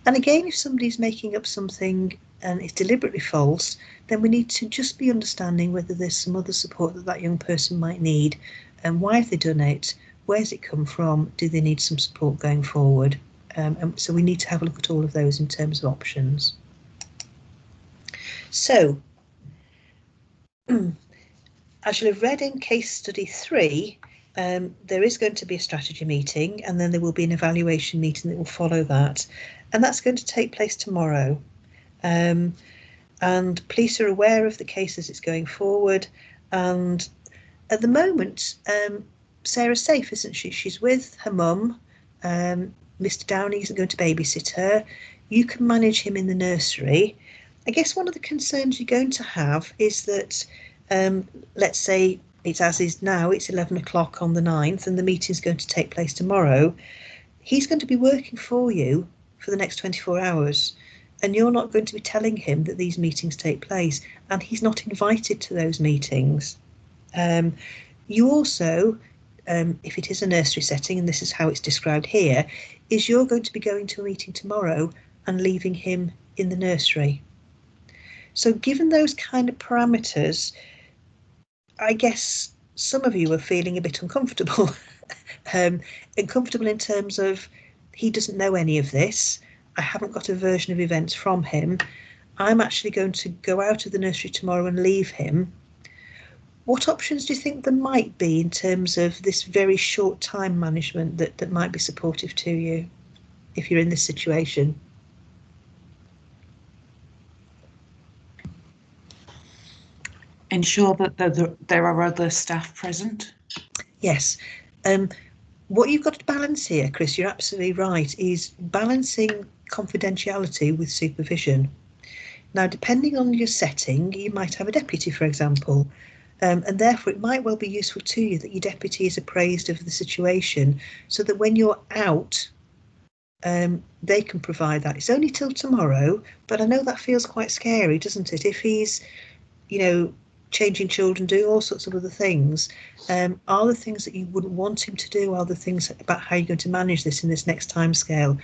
And again, if somebody's making up something and it's deliberately false, then we need to just be understanding whether there's some other support that young person might need, and why have they done it? Where's it come from? Do they need some support going forward? And so we need to have a look at all of those in terms of options. So, as you'll have read in case study 3, there is going to be a strategy meeting, and then there will be an evaluation meeting that will follow that. And that's going to take place tomorrow. And police are aware of the case as it's going forward. And at the moment, Sarah's safe, isn't she? She's with her mum. Mr. Downing isn't going to babysit her. You can manage him in the nursery. I guess one of the concerns you're going to have is that, let's say it's as is now, it's 11 o'clock on the 9th and the meeting's going to take place tomorrow. he's going to be working for you for the next 24 hours, and you're not going to be telling him that these meetings take place, and he's not invited to those meetings. You also, if it is a nursery setting, and this is how it's described here, is you're going to be going to a meeting tomorrow and leaving him in the nursery. So given those kind of parameters, I guess some of you are feeling a bit uncomfortable. Uncomfortable in terms of he doesn't know any of this. I haven't got a version of events from him. I'm actually going to go out of the nursery tomorrow and leave him. What options do you think there might be in terms of this very short time management that might be supportive to you if you're in this situation? Ensure that there are other staff present. Yes. What you've got to balance here, Chris, you're absolutely right, is balancing confidentiality with supervision. Now, depending on your setting, you might have a deputy, for example, and therefore it might well be useful to you that your deputy is appraised of the situation so that when you're out, they can provide that. It's only till tomorrow, but I know that feels quite scary, doesn't it? If he's, changing children, doing all sorts of other things, are the things that you wouldn't want him to do, are the things about how you're going to manage this in this next time scale,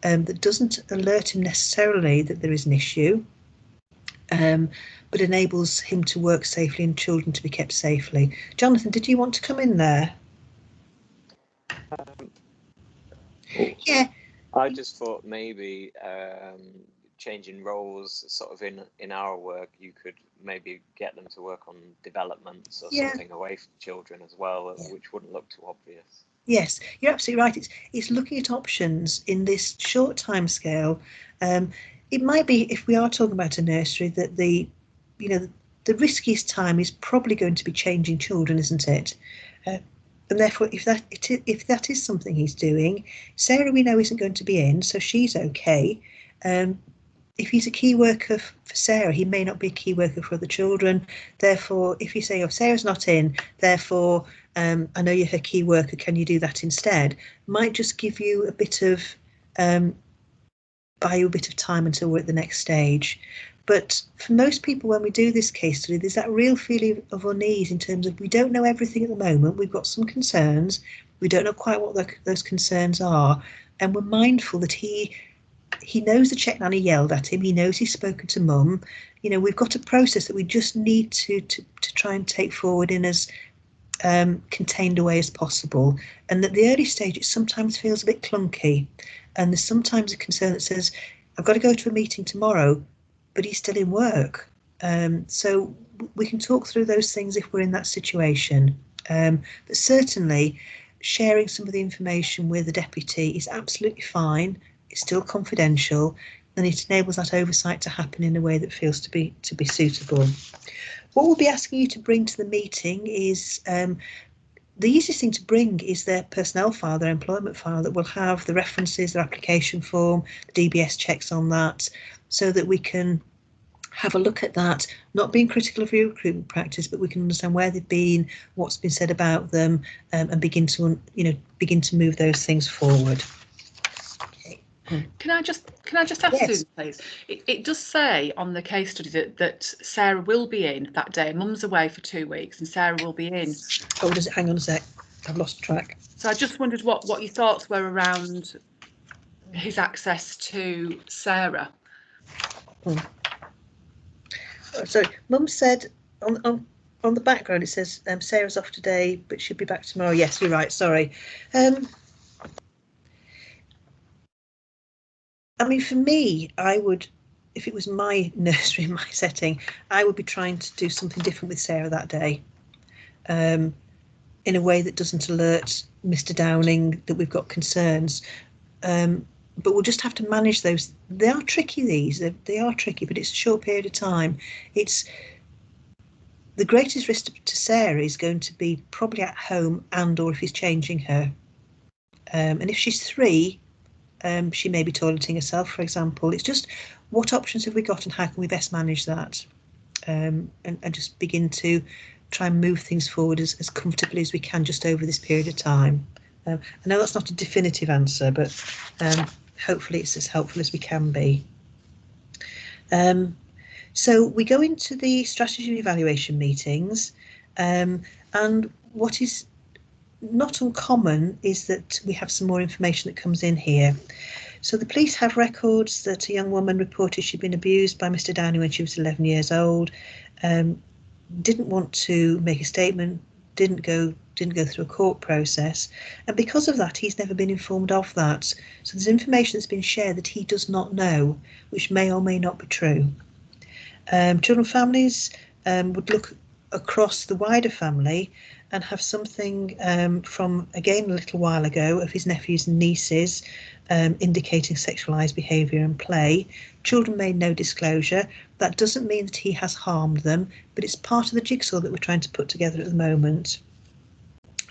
that doesn't alert him necessarily that there is an issue, but enables him to work safely and children to be kept safely. Jonathan, did you want to come in there? Yeah. I just thought maybe changing roles sort of in our work, you could maybe get them to work on developments or something away from children as well, which wouldn't look too obvious. Yes, you're absolutely right. It's looking at options in this short time scale. It might be, if we are talking about a nursery, that the riskiest time is probably going to be changing children, isn't it? And therefore, if that is something he's doing, Sarah we know isn't going to be in, so she's okay. If he's a key worker for Sarah, he may not be a key worker for other children. Therefore, if you say, Sarah's not in, therefore, I know you're her key worker, can you do that instead? Might just give you a bit of, buy you a bit of time until we're at the next stage. But for most people, when we do this case study, there's that real feeling of unease in terms of we don't know everything at the moment. We've got some concerns. We don't know quite what those concerns are. And we're mindful that he knows the check nanny yelled at him. He knows he's spoken to mum. We've got a process that we just need to try and take forward in as contained a way as possible. And at the early stage, it sometimes feels a bit clunky. And there's sometimes a concern that says, I've got to go to a meeting tomorrow, but he's still in work. So we can talk through those things if we're in that situation. But certainly, sharing some of the information with the deputy is absolutely fine. It's still confidential, and it enables that oversight to happen in a way that feels to be suitable. What we'll be asking you to bring to the meeting is the easiest thing to bring is their personnel file, their employment file, that will have the references, their application form, the DBS checks on that, so that we can have a look at that, not being critical of your recruitment practice, but we can understand where they've been, what's been said about them, and begin to move those things forward. Can I just ask Susan, please? It does say on the case study that Sarah will be in that day. Mum's away for 2 weeks and Sarah will be in. Oh, does it? Hang on a sec. I've lost track. So I just wondered what your thoughts were around his access to Sarah. So Mum said on the background it says Sarah's off today, but she'll be back tomorrow. Yes, you're right. Sorry. I mean, for me, I would, if it was my nursery, my setting, I would be trying to do something different with Sarah that day, in a way that doesn't alert Mr. Downing that we've got concerns. But we'll just have to manage those. They are tricky, they are tricky, but it's a short period of time. It's the greatest risk to Sarah is going to be probably at home and or if he's changing her. And if she's 3, she may be toileting herself, for example. It's just what options have we got and how can we best manage that, and just begin to try and move things forward as comfortably as we can just over this period of time. I know that's not a definitive answer, but hopefully it's as helpful as we can be. So we go into the strategy and evaluation meetings, and what is not uncommon is that we have some more information that comes in here. So the police have records that a young woman reported she'd been abused by Mr. Downey when she was 11 years old, didn't want to make a statement, didn't go through a court process, and because of that he's never been informed of that. So there's information that's been shared that he does not know, which may or may not be true. Children families would look across the wider family and have something from, again, a little while ago, of his nephews and nieces indicating sexualised behaviour and play. Children made no disclosure. That doesn't mean that he has harmed them, but it's part of the jigsaw that we're trying to put together at the moment.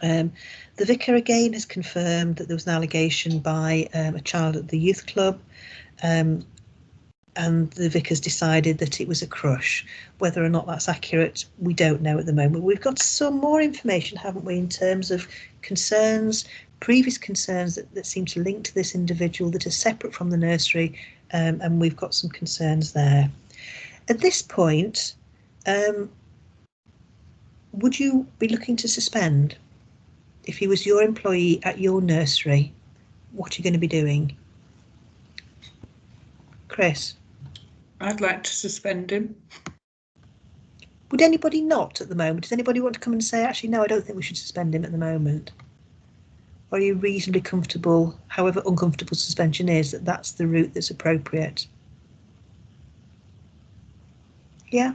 The vicar again has confirmed that there was an allegation by a child at the youth club, and the vicar's decided that it was a crush. Whether or not that's accurate, we don't know at the moment. We've got some more information, haven't we, in terms of concerns, previous concerns that seem to link to this individual that are separate from the nursery, and we've got some concerns there. At this point, would you be looking to suspend? If he was your employee at your nursery, what are you going to be doing? Chris? I'd like to suspend him. Would anybody not at the moment? Does anybody want to come and say, actually, no, I don't think we should suspend him at the moment? Or are you reasonably comfortable, however uncomfortable suspension is, that that's the route that's appropriate? Yeah?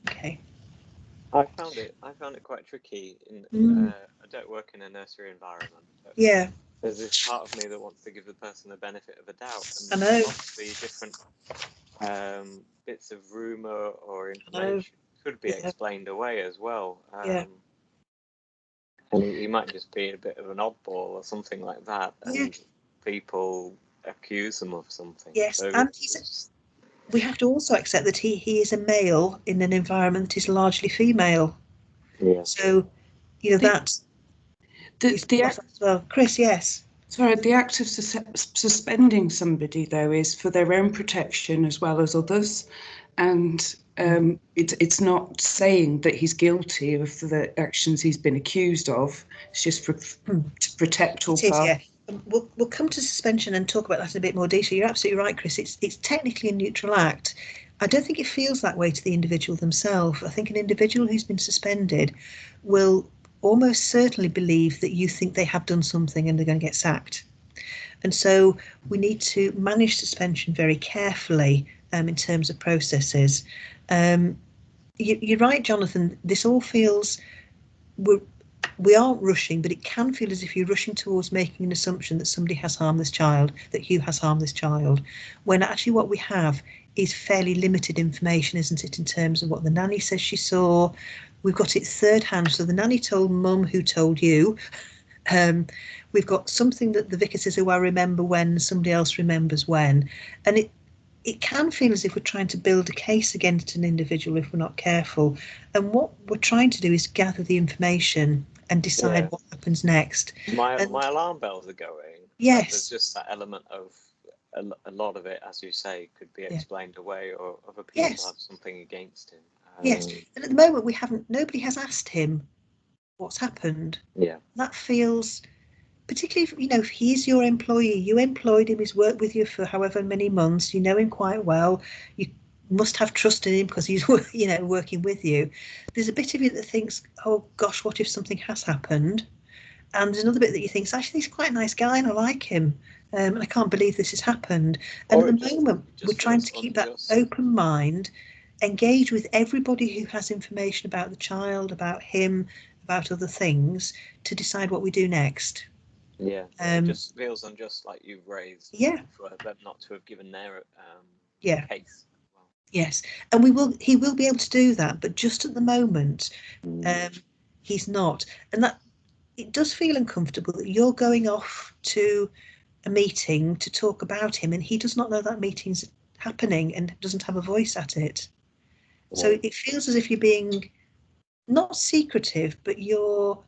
Okay. I found it quite tricky. I don't work in a nursery environment. Yeah. There's this part of me that wants to give the person the benefit of a doubt. And I know. obviously different bits of rumour or information could be explained away as well. Yeah. And he might just be a bit of an oddball or something like that. And people accuse him of something. Yes, so and we have to also accept that he is a male in an environment that is largely female. Yeah. So, you know, as well. Chris, yes. Sorry, the act of suspending somebody, though, is for their own protection as well as others. And it's not saying that he's guilty of the actions he's been accused of. It's just to protect all parties. Yeah. We'll come to suspension and talk about that in a bit more detail. You're absolutely right, Chris. It's technically a neutral act. I don't think it feels that way to the individual themselves. I think an individual who's been suspended will almost certainly believe that you think they have done something and they're going to get sacked. And so we need to manage suspension very carefully in terms of processes. You're right, Jonathan. This all feels, we aren't rushing, but it can feel as if you're rushing towards making an assumption that somebody has harmed this child, that Hugh has harmed this child, when actually what we have is fairly limited information, isn't it, in terms of what the nanny says she saw. We've got it third hand, so the nanny told mum who told you. We've got something that the vicar says, oh, I remember when, somebody else remembers when. And it can feel as if we're trying to build a case against an individual if we're not careful. And what we're trying to do is gather the information and decide what happens next. My alarm bells are going. Yes. There's just that element of a lot of it, as you say, could be explained away, or other people have something against him. Yes, and at the moment nobody has asked him what's happened. Yeah. That feels, particularly if he's your employee, you employed him, he's worked with you for however many months, you know him quite well, you must have trust in him because he's working with you. There's a bit of you that thinks, oh gosh, what if something has happened? And there's another bit that you think, actually, he's quite a nice guy and I like him. And I can't believe this has happened. And at the moment, we're trying to keep that open mind, engage with everybody who has information about the child, about him, about other things, to decide what we do next. Yeah, it just feels unjust, like you've raised, for them not to have given their case. Well. Yes, and he will be able to do that, but just at the moment, he's not. And that it does feel uncomfortable that you're going off to a meeting to talk about him and he does not know that meeting's happening and doesn't have a voice at it. So it feels as if you're being not secretive, but you're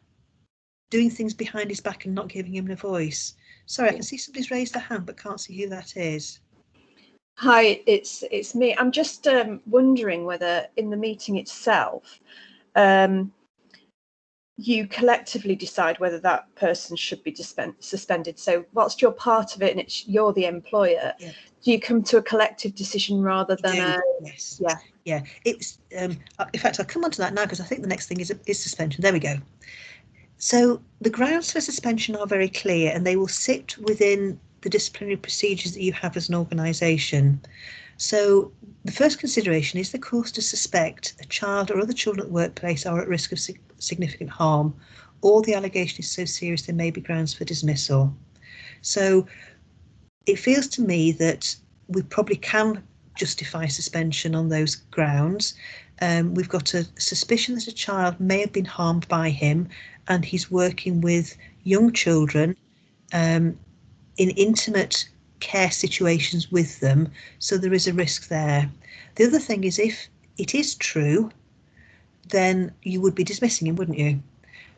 doing things behind his back and not giving him a voice. Sorry, I can see somebody's raised their hand, but can't see who that is. Hi, it's me. I'm just wondering whether in the meeting itself, you collectively decide whether that person should be suspended. So whilst you're part of it and you're the employer, yeah. Do you come to a collective decision rather than a... Yes. Yeah. Yeah. It's in fact, I'll come on to that now because I think the next thing is suspension. There we go. So the grounds for suspension are very clear and they will sit within the disciplinary procedures that you have as an organisation. So the first consideration is the cause to suspect a child or other children at the workplace are at risk of significant harm, or the allegation is so serious there may be grounds for dismissal. So it feels to me that we probably can justify suspension on those grounds. We've got a suspicion that a child may have been harmed by him and he's working with young children in intimate care situations with them, so there is a risk there. The other thing is, if it is true, then you would be dismissing him, wouldn't you?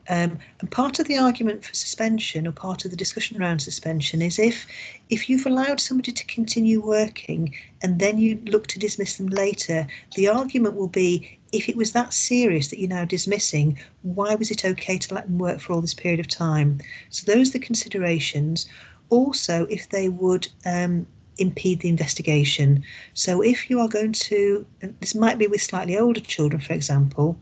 And part of the argument for suspension, or part of the discussion around suspension, is if you've allowed somebody to continue working and then you look to dismiss them later, the argument will be, if it was that serious that you're now dismissing, why was it okay to let them work for all this period of time? So those are the considerations. Also, if they would impede the investigation. So if you are going to, this might be with slightly older children, for example,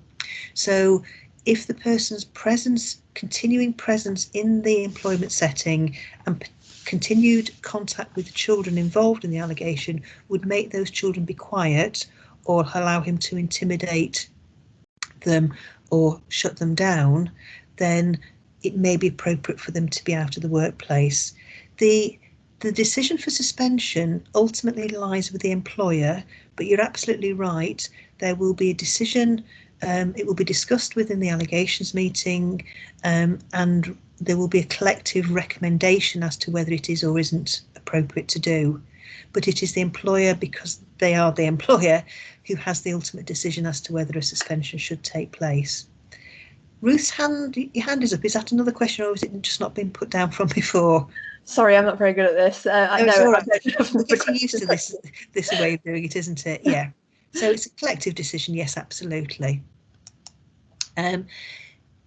so if the person's continuing presence in the employment setting and continued contact with the children involved in the allegation would make those children be quiet or allow him to intimidate them or shut them down, then it may be appropriate for them to be out of the workplace. The decision for suspension ultimately lies with the employer, but you're absolutely right. There will be a decision. It will be discussed within the allegations meeting, and there will be a collective recommendation as to whether it is or isn't appropriate to do. But it is the employer, because they are the employer, who has the ultimate decision as to whether a suspension should take place. Ruth's hand, your hand is up. Is that another question, or has it just not been put down from before? Sorry, I'm not very good at this. I know. Right. We're getting used to this way of doing it, isn't it? Yeah. So it's a collective decision. Yes, absolutely.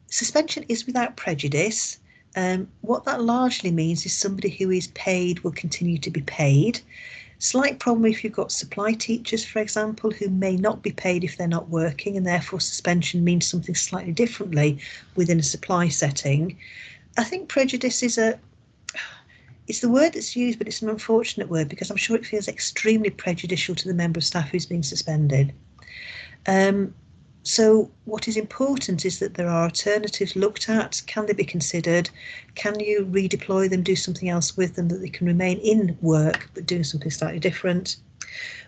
Suspension is without prejudice. What that largely means is somebody who is paid will continue to be paid. Slight problem if you've got supply teachers, for example, who may not be paid if they're not working, and therefore suspension means something slightly differently within a supply setting. I think prejudice is it's the word that's used, but it's an unfortunate word because I'm sure it feels extremely prejudicial to the member of staff who's being suspended. So what is important is that there are alternatives looked at. Can they be considered? Can you redeploy them, do something else with them that they can remain in work but doing something slightly different?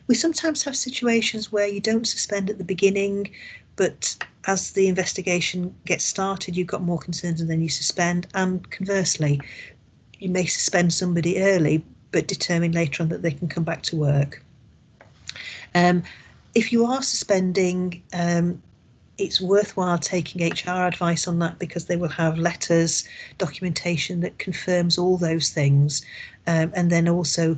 We sometimes have situations where you don't suspend at the beginning, but as the investigation gets started, you've got more concerns and then you suspend. And conversely, you may suspend somebody early but determine later on that they can come back to work. If you are suspending, it's worthwhile taking HR advice on that, because they will have letters, documentation that confirms all those things. And then also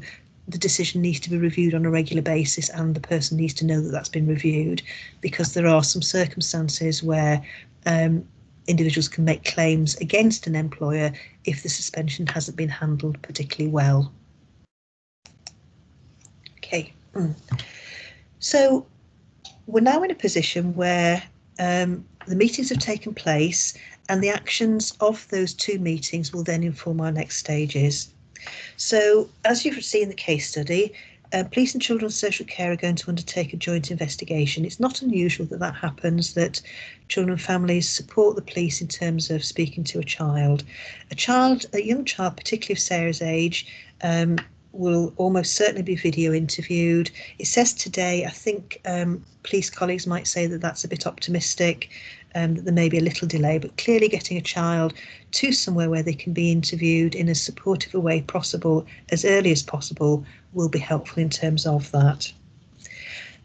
the decision needs to be reviewed on a regular basis, and the person needs to know that that's been reviewed, because there are some circumstances where individuals can make claims against an employer if the suspension hasn't been handled particularly well. Okay. So we're now in a position where the meetings have taken place, and the actions of those two meetings will then inform our next stages. So, as you've seen in the case study, Police and Children's Social Care are going to undertake a joint investigation. It's not unusual that that happens, that children and families support the police in terms of speaking to a child. A young child, particularly of Sarah's age, will almost certainly be video interviewed. It says today, I think police colleagues might say that that's a bit optimistic, that there may be a little delay, but clearly getting a child to somewhere where they can be interviewed in as supportive a way possible, as early as possible, will be helpful in terms of that.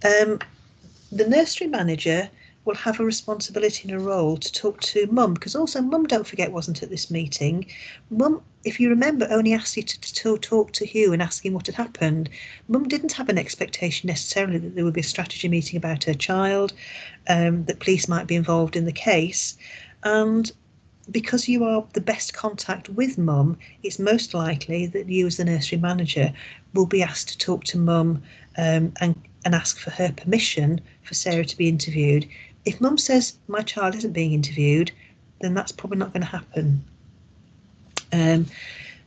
The nursery manager will have a responsibility and a role to talk to mum, because also mum, don't forget, wasn't at this meeting. Mum, if you remember, only asked you to talk to Hugh and ask him what had happened. Mum didn't have an expectation necessarily that there would be a strategy meeting about her child, that police might be involved in the case. And because you are the best contact with mum, it's most likely that you as the nursery manager will be asked to talk to mum and ask for her permission for Sarah to be interviewed. If mum says my child isn't being interviewed, then that's probably not going to happen.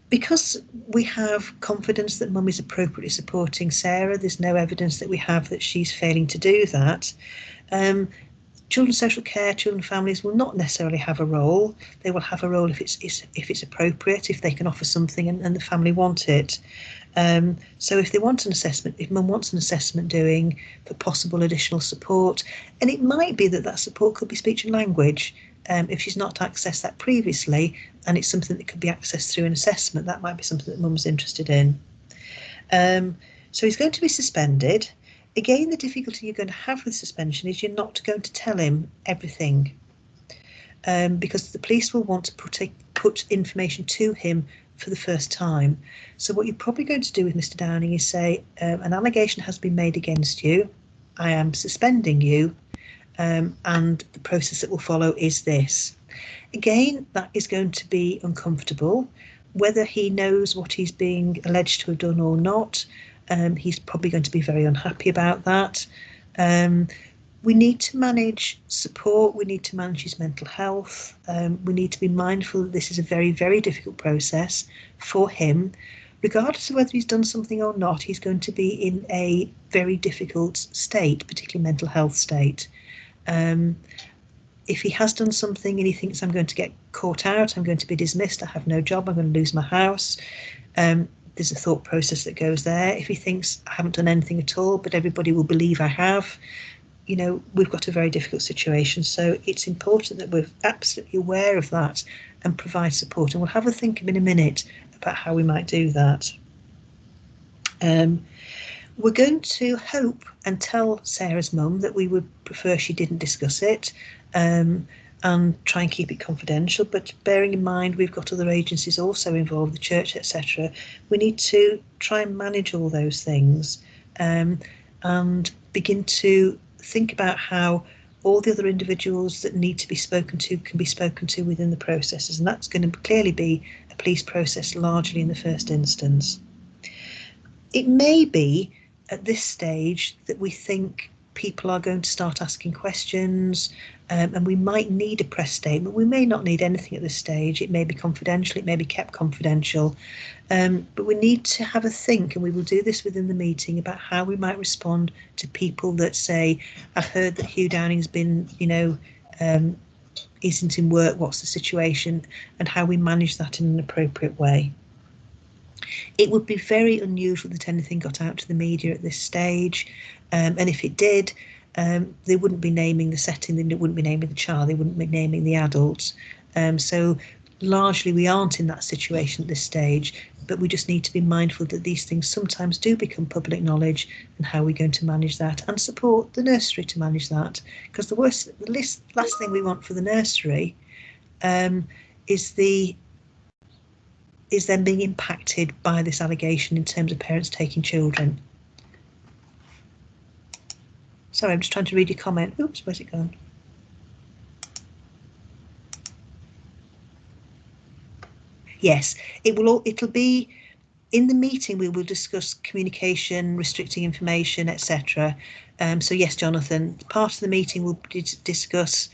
Because we have confidence that mum is appropriately supporting Sarah, there's no evidence that we have that she's failing to do that. Children's social care, children and families will not necessarily have a role. They will have a role if it's appropriate, if they can offer something and the family want it. So if they want an assessment, if mum wants an assessment doing for possible additional support, and it might be that support could be speech and language. If she's not accessed that previously and it's something that could be accessed through an assessment, that might be something that mum's interested in. So he's going to be suspended. Again, the difficulty you're going to have with suspension is you're not going to tell him everything, because the police will want to put information to him for the first time. So what you're probably going to do with Mr. Downing is say, an allegation has been made against you, I am suspending you, and the process that will follow is this. Again, that is going to be uncomfortable. Whether he knows what he's being alleged to have done or not, he's probably going to be very unhappy about that. We need to manage support. We need to manage his mental health. We need to be mindful that this is a very, very difficult process for him. Regardless of whether he's done something or not, he's going to be in a very difficult state, particularly mental health state. If he has done something and he thinks I'm going to get caught out, I'm going to be dismissed, I have no job, I'm going to lose my house, there's a thought process that goes there. If he thinks I haven't done anything at all, but everybody will believe I have, you know, we've got a very difficult situation. So it's important that we're absolutely aware of that and provide support. And we'll have a think in a minute about how we might do that. We're going to hope and tell Sarah's mum that we would prefer she didn't discuss it, and try and keep it confidential, but bearing in mind we've got other agencies also involved, the church, etc. We need to try and manage all those things, and begin to think about how all the other individuals that need to be spoken to can be spoken to within the processes, and that's going to clearly be a police process largely in the first instance. It may be at this stage that we think people are going to start asking questions, and we might need a press statement. We may not need anything at this stage. It may be confidential, it may be kept confidential, but we need to have a think, and we will do this within the meeting, about how we might respond to people that say, I've heard that Hugh Downing's been, you know, isn't in work, what's the situation, and how we manage that in an appropriate way. It would be very unusual that anything got out to the media at this stage, and if it did, they wouldn't be naming the setting, they wouldn't be naming the child, they wouldn't be naming the adults. So largely we aren't in that situation at this stage, but we just need to be mindful that these things sometimes do become public knowledge, and how we're going to manage that and support the nursery to manage that. Because the last thing we want for the nursery is them being impacted by this allegation in terms of parents taking children. Sorry, I'm just trying to read your comment. Oops, where's it gone? Yes, it'll be in the meeting. We will discuss communication, restricting information, etc. So yes, Jonathan, part of the meeting will discuss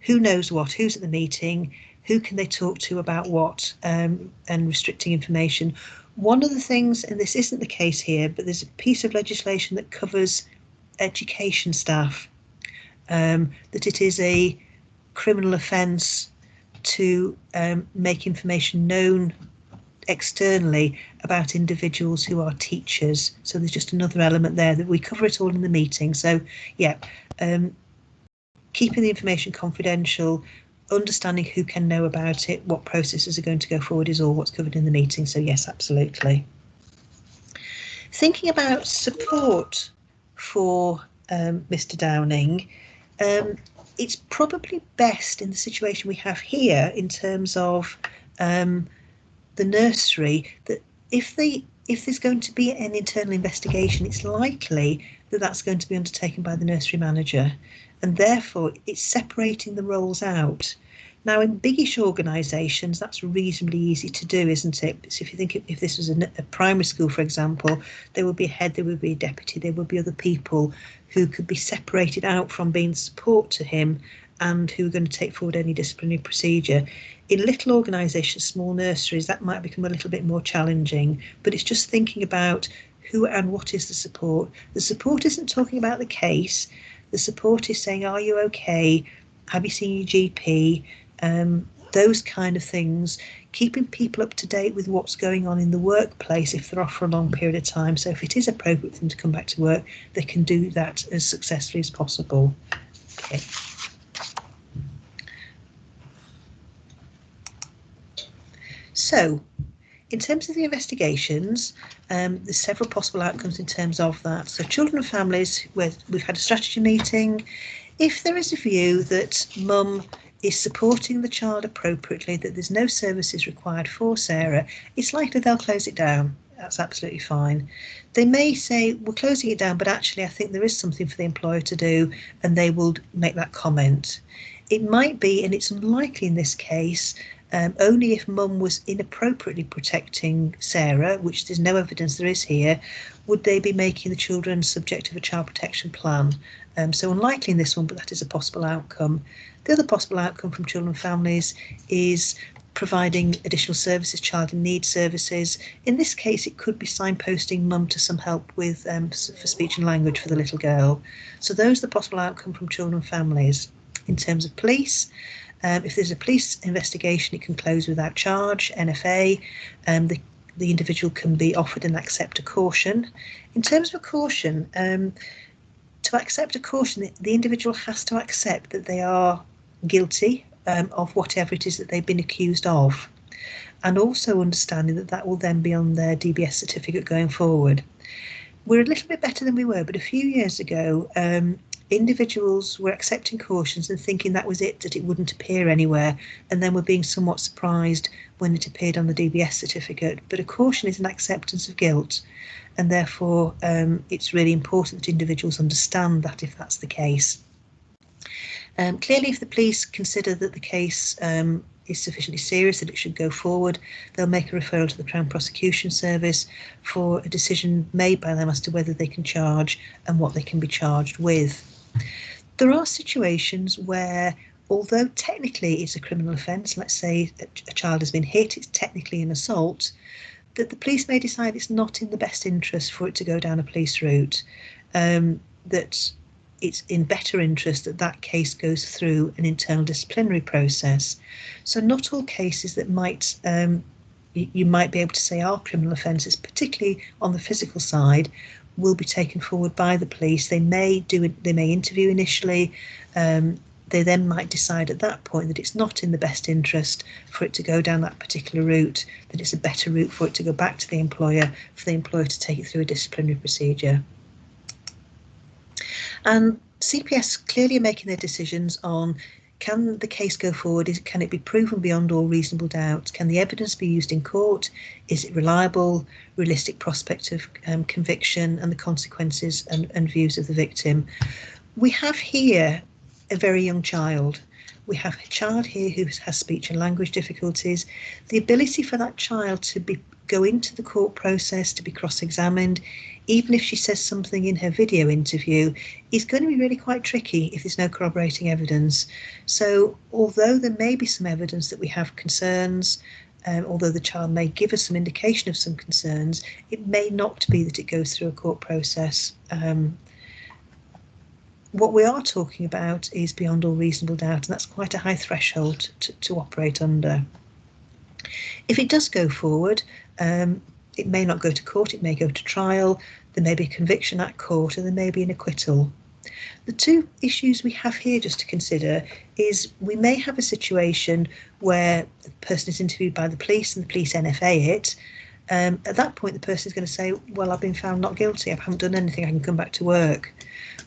who knows what, who's at the meeting, who can they talk to about what, and restricting information. One of the things, and this isn't the case here, but there's a piece of legislation that covers education staff, that it is a criminal offence to make information known externally about individuals who are teachers. So there's just another element there that we cover it all in the meeting. So yeah, keeping the information confidential, understanding who can know about it, what processes are going to go forward is all what's covered in the meeting. So yes, absolutely. Thinking about support for Mr. Downing, It's probably best in the situation we have here in terms of the nursery that if there's going to be an internal investigation, it's likely that that's going to be undertaken by the nursery manager, and therefore it's separating the roles out. Now, in biggish organisations, that's reasonably easy to do, isn't it? So if you think if this was a primary school, for example, there would be a head, there would be a deputy, there would be other people who could be separated out from being support to him and who are going to take forward any disciplinary procedure. In little organisations, small nurseries, that might become a little bit more challenging, but it's just thinking about who and what is the support. The support isn't talking about the case. The support is saying, are you okay? Have you seen your GP? Those kind of things, keeping people up to date with what's going on in the workplace if they're off for a long period of time. So if it is appropriate for them to come back to work, they can do that as successfully as possible. Okay. So, in terms of the investigations, there's several possible outcomes in terms of that. So children and families, where we've had a strategy meeting, if there is a view that mum is supporting the child appropriately, that there's no services required for Sarah, it's likely they'll close it down. That's absolutely fine. They may say, we're closing it down, but actually I think there is something for the employer to do, and they will make that comment. It might be, and it's unlikely in this case, only if mum was inappropriately protecting Sarah, which there's no evidence there is here, would they be making the children subject to a child protection plan. So unlikely in this one, but that is a possible outcome. The other possible outcome from children and families is providing additional services, child in need services. In this case, it could be signposting mum to some help with for speech and language for the little girl. So those are the possible outcome from children and families. In terms of police, if there's a police investigation, it can close without charge, NFA. The individual can be offered and accept a caution. In terms of a caution, to accept a caution, the individual has to accept that they are guilty of whatever it is that they've been accused of, and also understanding that that will then be on their DBS certificate going forward. We're a little bit better than we were, but a few years ago, individuals were accepting cautions and thinking that was it, that it wouldn't appear anywhere, and then were being somewhat surprised when it appeared on the DBS certificate. But a caution is an acceptance of guilt, and therefore it's really important that individuals understand that if that's the case. Clearly, if the police consider that the case is sufficiently serious that it should go forward, they'll make a referral to the Crown Prosecution Service for a decision made by them as to whether they can charge and what they can be charged with. There are situations where, although technically it's a criminal offence, let's say a child has been hit, it's technically an assault, that the police may decide it's not in the best interest for it to go down a police route, that it's in better interest that that case goes through an internal disciplinary process. So not all cases that might you might be able to say are criminal offences, particularly on the physical side, will be taken forward by the police. They may interview initially. They then might decide at that point that it's not in the best interest for it to go down that particular route, that it's a better route for it to go back to the employer, for the employer to take it through a disciplinary procedure. And CPS clearly are making their decisions on, can the case go forward? Can it be proven beyond all reasonable doubt? Can the evidence be used in court? Is it reliable, realistic prospect of conviction, and the consequences and views of the victim? We have here a very young child. We have a child here who has speech and language difficulties. The ability for that child to go into the court process, to be cross-examined, even if she says something in her video interview, is going to be really quite tricky if there's no corroborating evidence. So although there may be some evidence that we have concerns, although the child may give us some indication of some concerns, it may not be that it goes through a court process. What we are talking about is beyond all reasonable doubt, and that's quite a high threshold to operate under. If it does go forward, it may not go to court, it may go to trial, there may be a conviction at court, and there may be an acquittal. The two issues we have here just to consider is we may have a situation where the person is interviewed by the police and the police NFA it, at that point the person is going to say, well, I've been found not guilty, I haven't done anything, I can come back to work,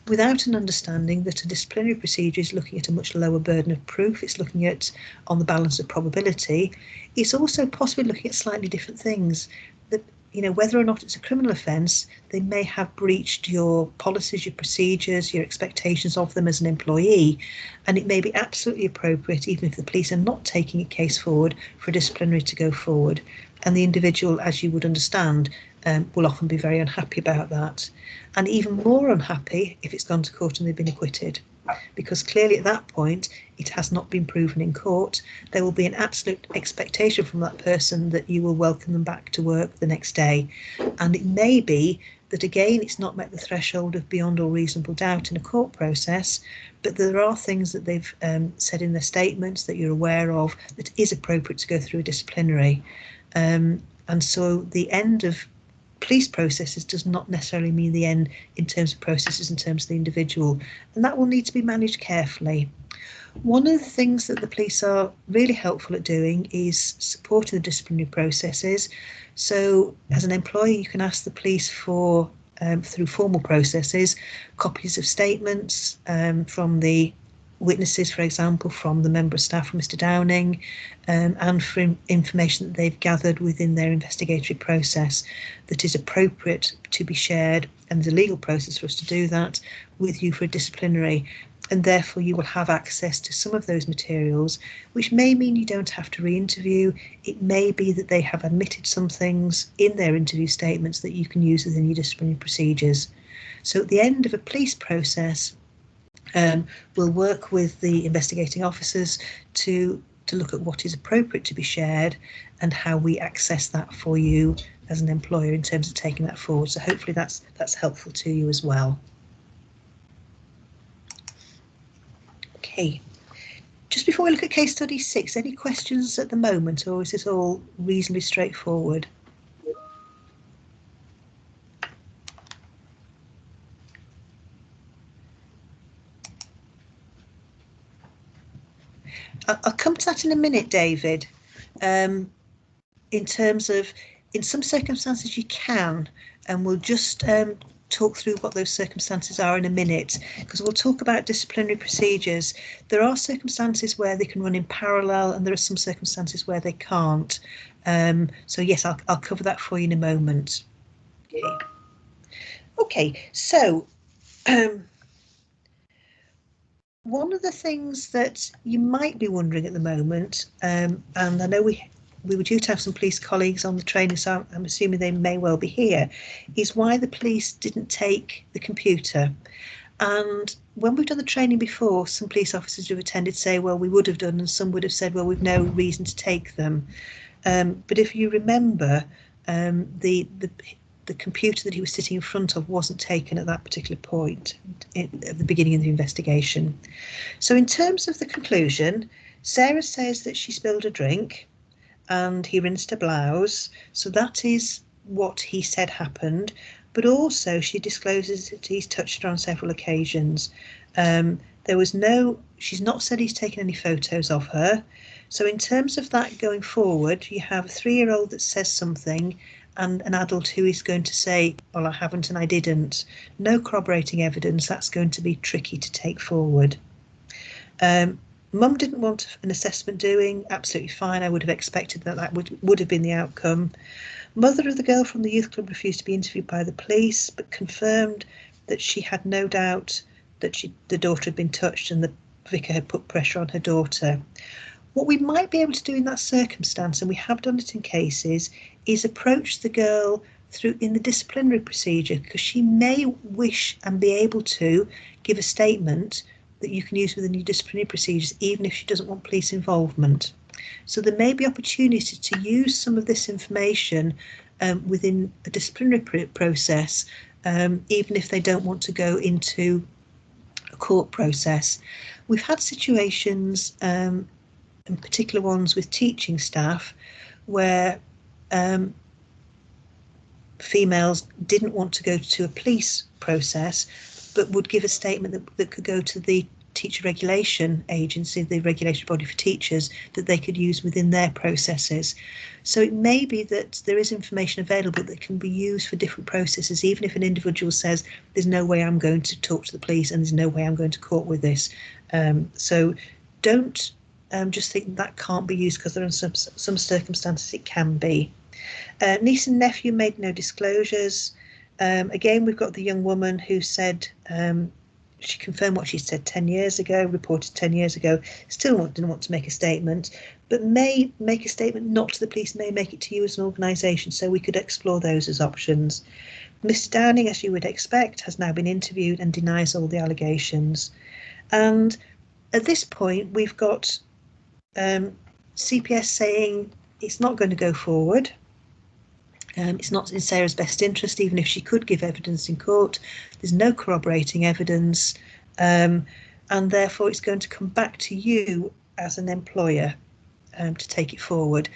without an understanding that a disciplinary procedure is looking at a much lower burden of proof. It's looking at, on the balance of probability, it's also possibly looking at slightly different things. That, you know, whether or not it's a criminal offence, they may have breached your policies, your procedures, your expectations of them as an employee, and it may be absolutely appropriate, even if the police are not taking a case forward, for a disciplinary to go forward. And the individual, as you would understand, will often be very unhappy about that, and even more unhappy if it's gone to court and they've been acquitted, because clearly at that point it has not been proven in court. There will be an absolute expectation from that person that you will welcome them back to work the next day, and it may be that again it's not met the threshold of beyond all reasonable doubt in a court process, but there are things that they've said in their statements that you're aware of that is appropriate to go through a disciplinary. And so the end of police processes does not necessarily mean the end in terms of processes, in terms of the individual, and that will need to be managed carefully. One of the things that the police are really helpful at doing is supporting the disciplinary processes. So as an employee, you can ask the police for, through formal processes, copies of statements from the witnesses, for example, from the member of staff, from Mr Downing, and from information that they've gathered within their investigatory process that is appropriate to be shared, and there's a legal process for us to do that with you for a disciplinary, and therefore you will have access to some of those materials, which may mean you don't have to re-interview. It may be that they have admitted some things in their interview statements that you can use within your disciplinary procedures. So at the end of a police process, we'll work with the investigating officers to look at what is appropriate to be shared and how we access that for you as an employer in terms of taking that forward. So hopefully that's helpful to you as well. Okay, just before we look at case study 6, any questions at the moment, or is this all reasonably straightforward? I'll come to that in a minute, David. In terms of, in some circumstances you can, and we'll just talk through what those circumstances are in a minute, because we'll talk about disciplinary procedures. There are circumstances where they can run in parallel, and there are some circumstances where they can't. So yes, I'll cover that for you in a moment. Okay, so one of the things that you might be wondering at the moment, and I know we were due to have some police colleagues on the training, so I'm assuming they may well be here, is why the police didn't take the computer. And when we've done the training before, some police officers who have attended say, well, we would have done, and some would have said, well, we've no reason to take them. But if you remember, the computer that he was sitting in front of wasn't taken at that particular point at the beginning of the investigation. So in terms of the conclusion, Sarah says that she spilled a drink and he rinsed her blouse. So that is what he said happened. But also she discloses that he's touched her on several occasions. There was no, she's not said he's taken any photos of her. So in terms of that going forward, you have a 3-year-old that says something and an adult who is going to say, well, I haven't and I didn't. No corroborating evidence. That's going to be tricky to take forward. Mum didn't want an assessment doing. Absolutely fine. I would have expected that would have been the outcome. Mother of the girl from the youth club refused to be interviewed by the police, but confirmed that she had no doubt that the daughter had been touched and the vicar had put pressure on her daughter. What we might be able to do in that circumstance, and we have done it in cases, is approach the girl through in the disciplinary procedure, because she may wish and be able to give a statement that you can use within your disciplinary procedures, even if she doesn't want police involvement. So there may be opportunity to use some of this information within a disciplinary process, even if they don't want to go into a court process. We've had situations, and particular ones with teaching staff, where females didn't want to go to a police process, but would give a statement that could go to the teacher regulation agency, the regulatory body for teachers, that they could use within their processes. So it may be that there is information available that can be used for different processes, even if an individual says there's no way I'm going to talk to the police and there's no way I'm going to court with this. So don't just think that can't be used, because there are some circumstances it can be. Niece and nephew made no disclosures. Again, we've got the young woman who said she confirmed what she said 10 years ago, reported 10 years ago, still didn't want to make a statement, but may make a statement not to the police, may make it to you as an organisation, so we could explore those as options. Mr Downing, as you would expect, has now been interviewed and denies all the allegations. And at this point, we've got CPS saying it's not going to go forward. It's not in Sarah's best interest, even if she could give evidence in court. There's no corroborating evidence, and therefore it's going to come back to you as an employer to take it forward.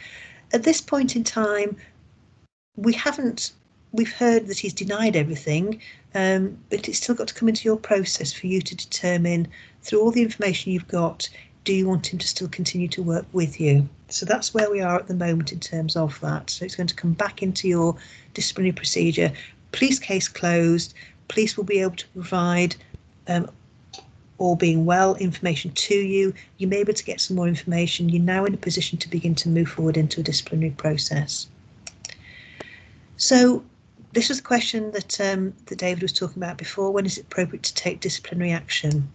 At this point in time, we've heard that he's denied everything, but it's still got to come into your process for you to determine, through all the information you've got, do you want him to still continue to work with you? So that's where we are at the moment in terms of that. So it's going to come back into your disciplinary procedure. Police case closed. Police will be able to provide, all being well, information to you. You may be able to get some more information. You're now in a position to begin to move forward into a disciplinary process. So this was a question that, that David was talking about before. When is it appropriate to take disciplinary action?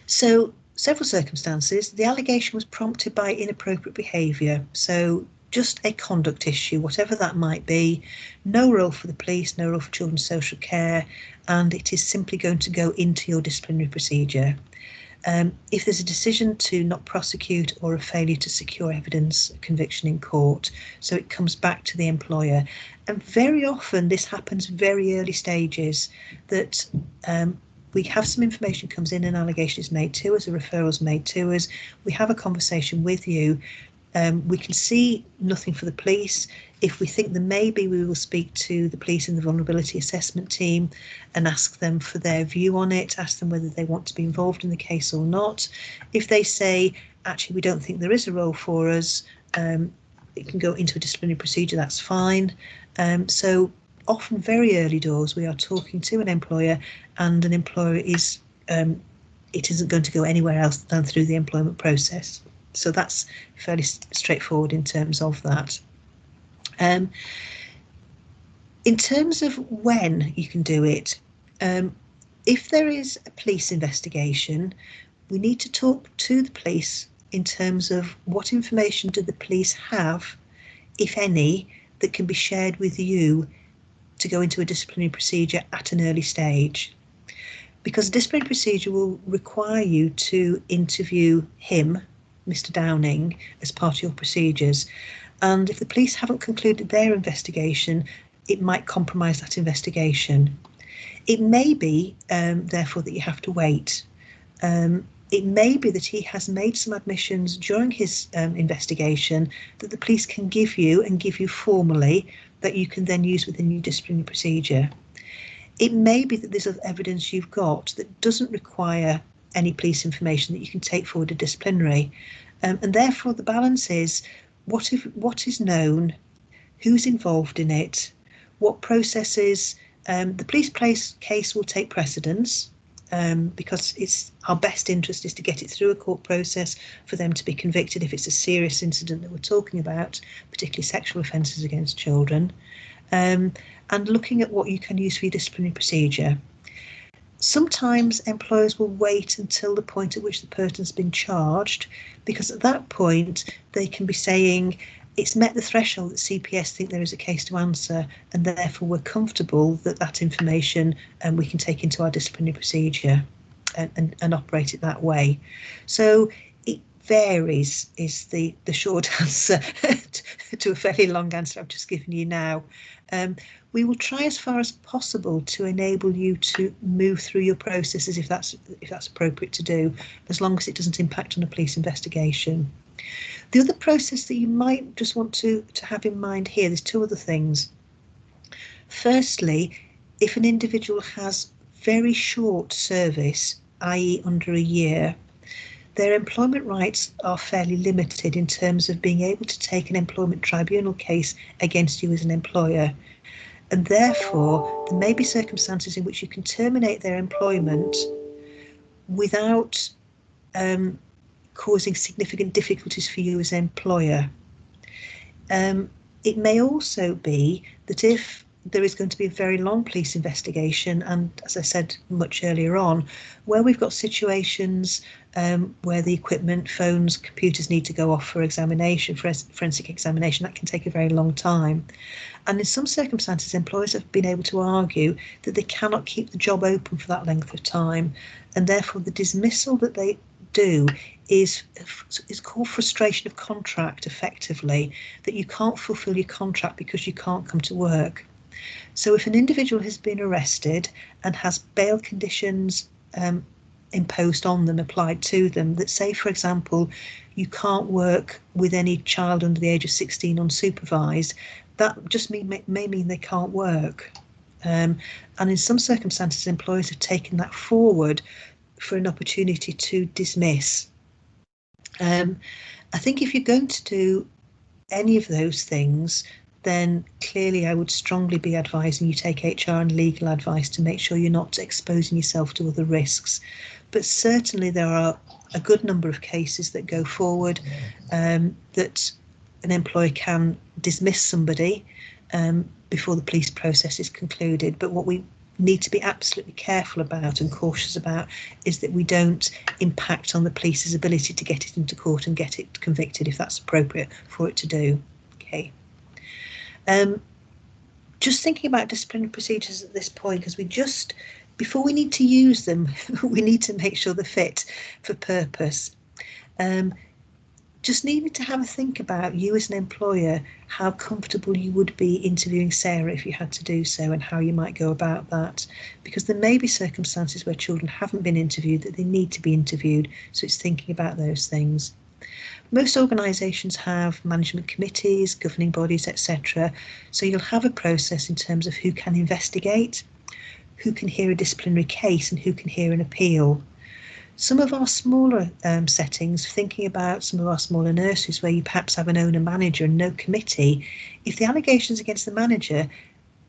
So several circumstances. The allegation was prompted by inappropriate behaviour, so just a conduct issue, whatever that might be. No role for the police, no role for children's social care, and it is simply going to go into your disciplinary procedure. If there's a decision to not prosecute or a failure to secure evidence, conviction in court, so it comes back to the employer. And very often this happens very early stages, that we have some information comes in, an allegation is made to us, a referral is made to us, we have a conversation with you, we can see nothing for the police. If we think there may be, we will speak to the police and the vulnerability assessment team and ask them for their view on it, ask them whether they want to be involved in the case or not. If they say, actually, we don't think there is a role for us, it can go into a disciplinary procedure, that's fine. So often very early doors, we are talking to an employer, and an employer is, it isn't going to go anywhere else than through the employment process. So that's fairly straightforward in terms of that. In terms of when you can do it, if there is a police investigation, we need to talk to the police in terms of what information do the police have, if any, that can be shared with you to go into a disciplinary procedure at an early stage. Because a disciplinary procedure will require you to interview him, Mr Downing, as part of your procedures. And if the police haven't concluded their investigation, it might compromise that investigation. It may be, therefore, that you have to wait. It may be that he has made some admissions during his investigation that the police can give you, and give you formally, that you can then use within your disciplinary procedure. It may be that there's evidence you've got that doesn't require any police information that you can take forward to disciplinary. And therefore the balance is, what is known, who's involved in it, what processes. The police case will take precedence, because it's our best interest is to get it through a court process for them to be convicted if it's a serious incident that we're talking about, particularly sexual offences against children, and looking at what you can use for your disciplinary procedure. Sometimes employers will wait until the point at which the person's been charged, because at that point they can be saying it's met the threshold that CPS think there is a case to answer, and therefore we're comfortable that that information we can take into our disciplinary procedure and operate it that way. So it varies is the short answer to a fairly long answer I've just given you now. We will try as far as possible to enable you to move through your processes if that's appropriate to do, as long as it doesn't impact on a police investigation. The other process that you might just want to have in mind here, there's two other things. Firstly, if an individual has very short service, i.e. under a year, their employment rights are fairly limited in terms of being able to take an employment tribunal case against you as an employer. And therefore, there may be circumstances in which you can terminate their employment without causing significant difficulties for you as an employer. It may also be that if there is going to be a very long police investigation, and as I said much earlier on, where we've got situations where the equipment, phones, computers need to go off for examination, for forensic examination, that can take a very long time. And in some circumstances, employers have been able to argue that they cannot keep the job open for that length of time, and therefore the dismissal that they do is called frustration of contract, effectively, that you can't fulfil your contract because you can't come to work. So if an individual has been arrested and has bail conditions imposed on them, applied to them, that say, for example, you can't work with any child under the age of 16 unsupervised, that just may mean they can't work. And in some circumstances, employers have taken that forward for an opportunity to dismiss. I think if you're going to do any of those things, then clearly I would strongly be advising you take HR and legal advice to make sure you're not exposing yourself to other risks. But certainly there are a good number of cases that go forward that an employer can dismiss somebody before the police process is concluded. But what we need to be absolutely careful about and cautious about is that we don't impact on the police's ability to get it into court and get it convicted if that's appropriate for it to do. Okay. Just thinking about disciplinary procedures at this point, because before we need to use them, we need to make sure they're fit for purpose. Just needing to have a think about, you as an employer, how comfortable you would be interviewing Sarah if you had to do so, and how you might go about that, because there may be circumstances where children haven't been interviewed that they need to be interviewed, so it's thinking about those things. Most organisations have management committees, governing bodies, etc. So you'll have a process in terms of who can investigate, who can hear a disciplinary case, and who can hear an appeal. Some of our smaller settings, thinking about some of our smaller nurseries where you perhaps have an owner manager and no committee, if the allegations against the manager,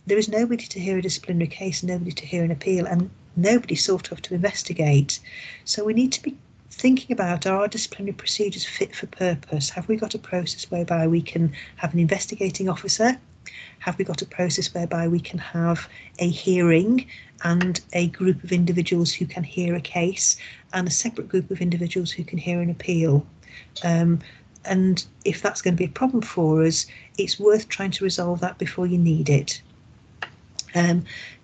there is nobody to hear a disciplinary case, nobody to hear an appeal, and nobody sort of to investigate. So we need to be thinking about, are our disciplinary procedures fit for purpose? Have we got a process whereby we can have an investigating officer? Have we got a process whereby we can have a hearing and a group of individuals who can hear a case and a separate group of individuals who can hear an appeal? And if that's going to be a problem for us, it's worth trying to resolve that before you need it.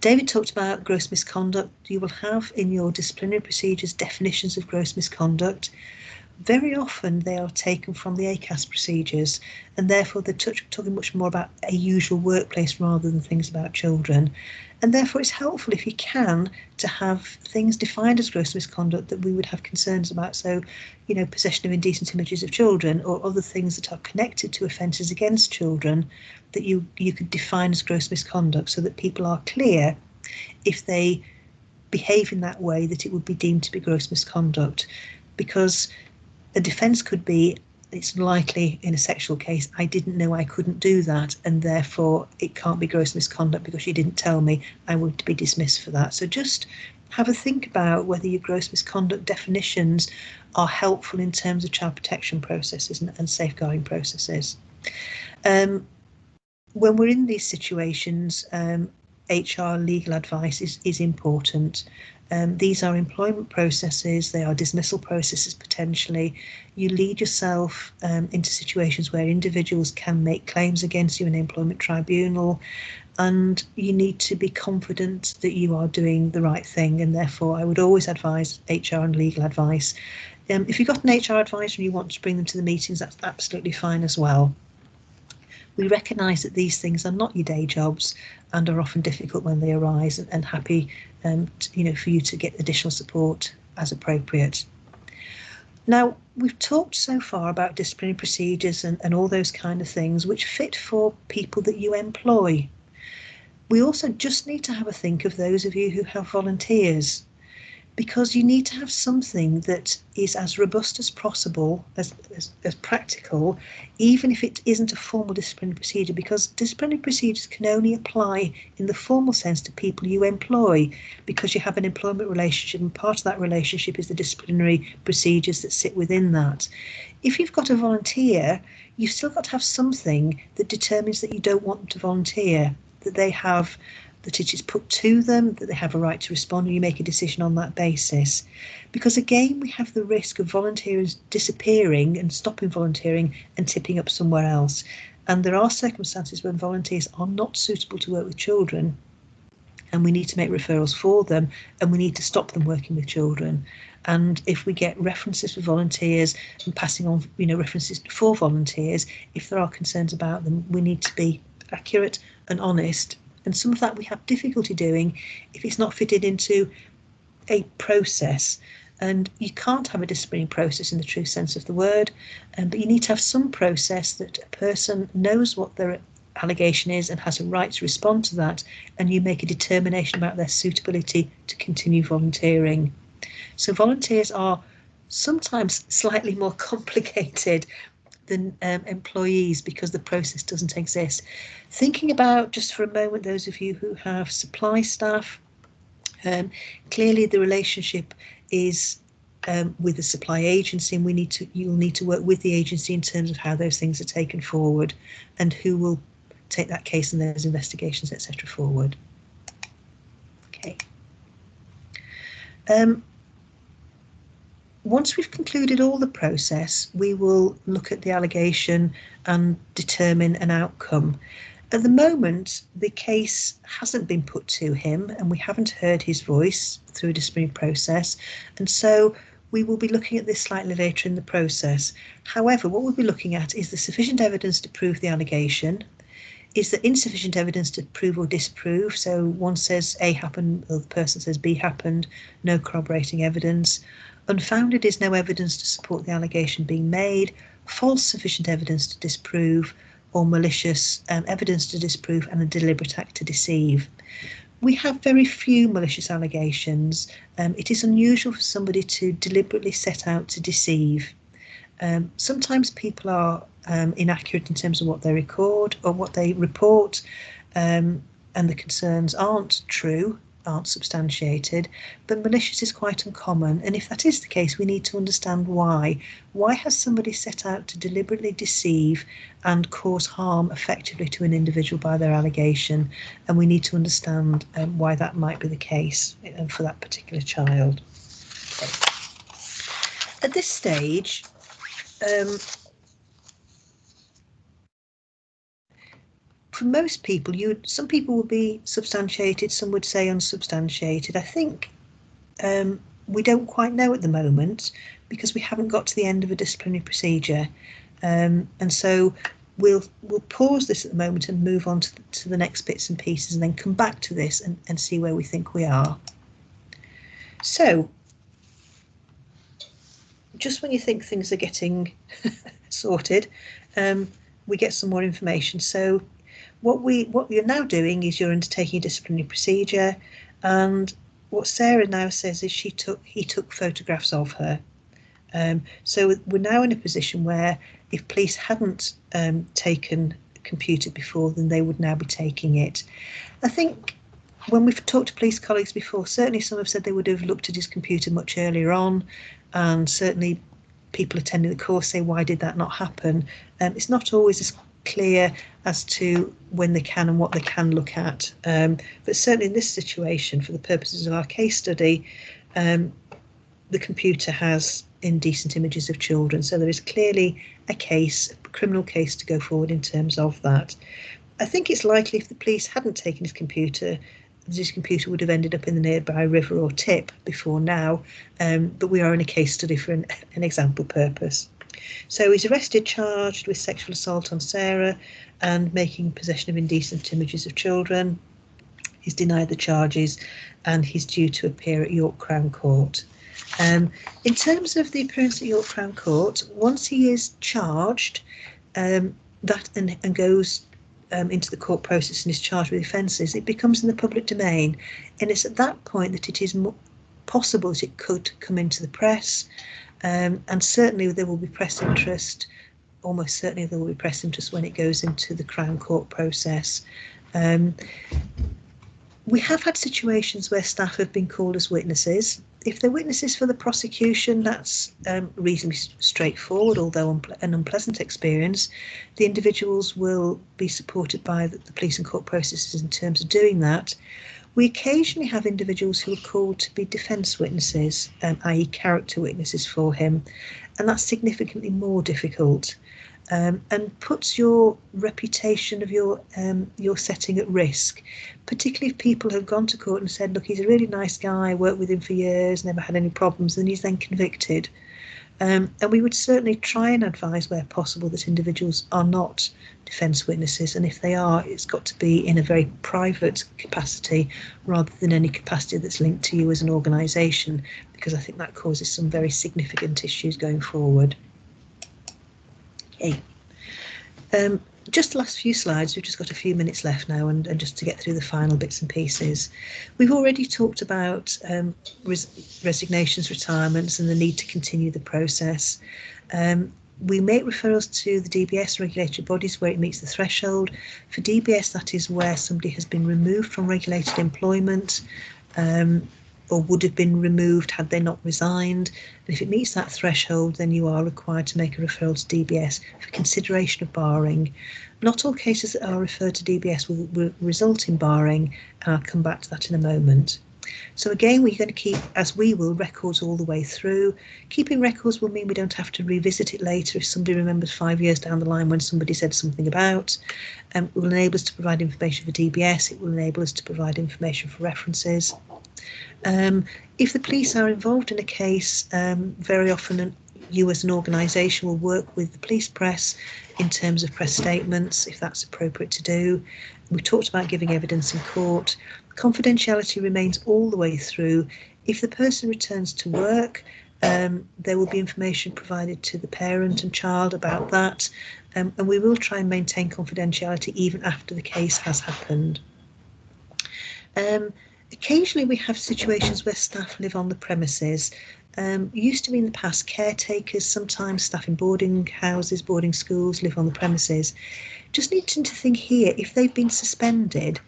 David talked about gross misconduct. You will have in your disciplinary procedures definitions of gross misconduct. Very often they are taken from the ACAS procedures, and therefore they're talking much more about a usual workplace rather than things about children. And therefore it's helpful, if you can, to have things defined as gross misconduct that we would have concerns about. So, you know, possession of indecent images of children or other things that are connected to offences against children that you could define as gross misconduct, so that people are clear if they behave in that way that it would be deemed to be gross misconduct. Because a defence could be, it's likely in a sexual case, I didn't know I couldn't do that, and therefore it can't be gross misconduct because you didn't tell me, I would be dismissed for that. So just have a think about whether your gross misconduct definitions are helpful in terms of child protection processes and safeguarding processes. When we're in these situations, HR legal advice is important. These are employment processes, they are dismissal processes potentially. You lead yourself into situations where individuals can make claims against you in an employment tribunal, and you need to be confident that you are doing the right thing, and therefore I would always advise HR and legal advice. If you've got an HR advisor and you want to bring them to the meetings, that's absolutely fine as well. We recognise that these things are not your day jobs and are often difficult when they arise, and happy for you to get additional support as appropriate. Now, we've talked so far about disciplinary procedures and all those kind of things which fit for people that you employ. We also just need to have a think of those of you who have volunteers. because you need to have something that is as robust as possible, as practical, even if it isn't a formal disciplinary procedure, because disciplinary procedures can only apply in the formal sense to people you employ, because you have an employment relationship, and part of that relationship is the disciplinary procedures that sit within that. If you've got a volunteer, you've still got to have something that determines that you don't want them to volunteer, that they have, that it is put to them, that they have a right to respond, and you make a decision on that basis. Because again, we have the risk of volunteers disappearing and stopping volunteering and tipping up somewhere else. And there are circumstances when volunteers are not suitable to work with children, and we need to make referrals for them, and we need to stop them working with children. And if we get references for volunteers and passing on, references for volunteers, if there are concerns about them, we need to be accurate and honest. And some of that we have difficulty doing if it's not fitted into a process. And you can't have a disciplinary process in the true sense of the word, but you need to have some process that a person knows what their allegation is and has a right to respond to that, and you make a determination about their suitability to continue volunteering. So volunteers are sometimes slightly more complicated than employees because the process doesn't exist. Thinking about, just for a moment, those of you who have supply staff, clearly the relationship is with the supply agency, and you'll need to work with the agency in terms of how those things are taken forward and who will take that case and those investigations, etc. forward. Okay. Once we've concluded all the process, we will look at the allegation and determine an outcome. At the moment, the case hasn't been put to him and we haven't heard his voice through a disciplinary process, and so we will be looking at this slightly later in the process. However, what we'll be looking at is the sufficient evidence to prove the allegation. Is there insufficient evidence to prove or disprove? So one says A happened, or the person says B happened, no corroborating evidence. Unfounded is no evidence to support the allegation being made. False sufficient evidence to disprove, or malicious evidence to disprove and a deliberate act to deceive. We have very few malicious allegations. It is unusual for somebody to deliberately set out to deceive. Sometimes people are inaccurate in terms of what they record or what they report, and the concerns aren't true, aren't substantiated, but malicious is quite uncommon. And if that is the case, we need to understand why. Why has somebody set out to deliberately deceive and cause harm effectively to an individual by their allegation? And we need to understand why that might be the case for that particular child. Okay. At this stage, for most people, some people will be substantiated, some would say unsubstantiated. I think we don't quite know at the moment because we haven't got to the end of a disciplinary procedure, and so we'll pause this at the moment and move on to the next bits and pieces, and then come back to this and see where we think we are. So, just when you think things are getting sorted, we get some more information. So what you're now doing is you're undertaking a disciplinary procedure, and what Sarah now says is he took photographs of her. So we're now in a position where if police hadn't taken a computer before, then they would now be taking it. I think when we've talked to police colleagues before, certainly some have said they would have looked at his computer much earlier on, and certainly people attending the course say, why did that not happen? It's not always as clear as to when they can and what they can look at, but certainly in this situation, for the purposes of our case study, the computer has indecent images of children, so there is clearly a criminal case to go forward in terms of that. I think it's likely if the police hadn't taken his computer would have ended up in the nearby river or tip before now, but we are in a case study for an example purpose. So he's arrested, charged with sexual assault on Sarah and making possession of indecent images of children. He's denied the charges and he's due to appear at York Crown Court. In terms of the appearance at York Crown Court, once he is charged and goes into the court process and is charged with offences, it becomes in the public domain, and it's at that point that it is possible that it could come into the press, and certainly there will be press interest. Almost certainly there will be press interest when it goes into the Crown Court process. We have had situations where staff have been called as witnesses. If they're witnesses for the prosecution, that's reasonably straightforward, although an unpleasant experience. The individuals will be supported by the police and court processes in terms of doing that. We occasionally have individuals who are called to be defence witnesses, i.e. character witnesses for him, and that's significantly more difficult. And puts your reputation of your setting at risk, particularly if people have gone to court and said, look, he's a really nice guy, worked with him for years, never had any problems, and he's then convicted. And we would certainly try and advise where possible that individuals are not defence witnesses, and if they are, it's got to be in a very private capacity rather than any capacity that's linked to you as an organisation, because I think that causes some very significant issues going forward. Okay. Just the last few slides, we've just got a few minutes left now, and just to get through the final bits and pieces. We've already talked about resignations, retirements, and the need to continue the process. We make referrals to the DBS regulatory bodies where it meets the threshold. For DBS, that is where somebody has been removed from regulated employment, or would have been removed had they not resigned. And if it meets that threshold, then you are required to make a referral to DBS for consideration of barring. Not all cases that are referred to DBS will result in barring, and I'll come back to that in a moment. So again, we're going to keep, as we will, records all the way through. Keeping records will mean we don't have to revisit it later if somebody remembers 5 years down the line when somebody said something about. It will enable us to provide information for DBS. It will enable us to provide information for references. If the police are involved in a case, very often you as an organisation will work with the police press in terms of press statements, if that's appropriate to do. We talked about giving evidence in court. Confidentiality remains all the way through. If the person returns to work, there will be information provided to the parent and child about that, and we will try and maintain confidentiality even after the case has happened. Occasionally we have situations where staff live on the premises. Used to be in the past caretakers, sometimes staff in boarding houses, boarding schools live on the premises. Just need to think here, if they've been suspended,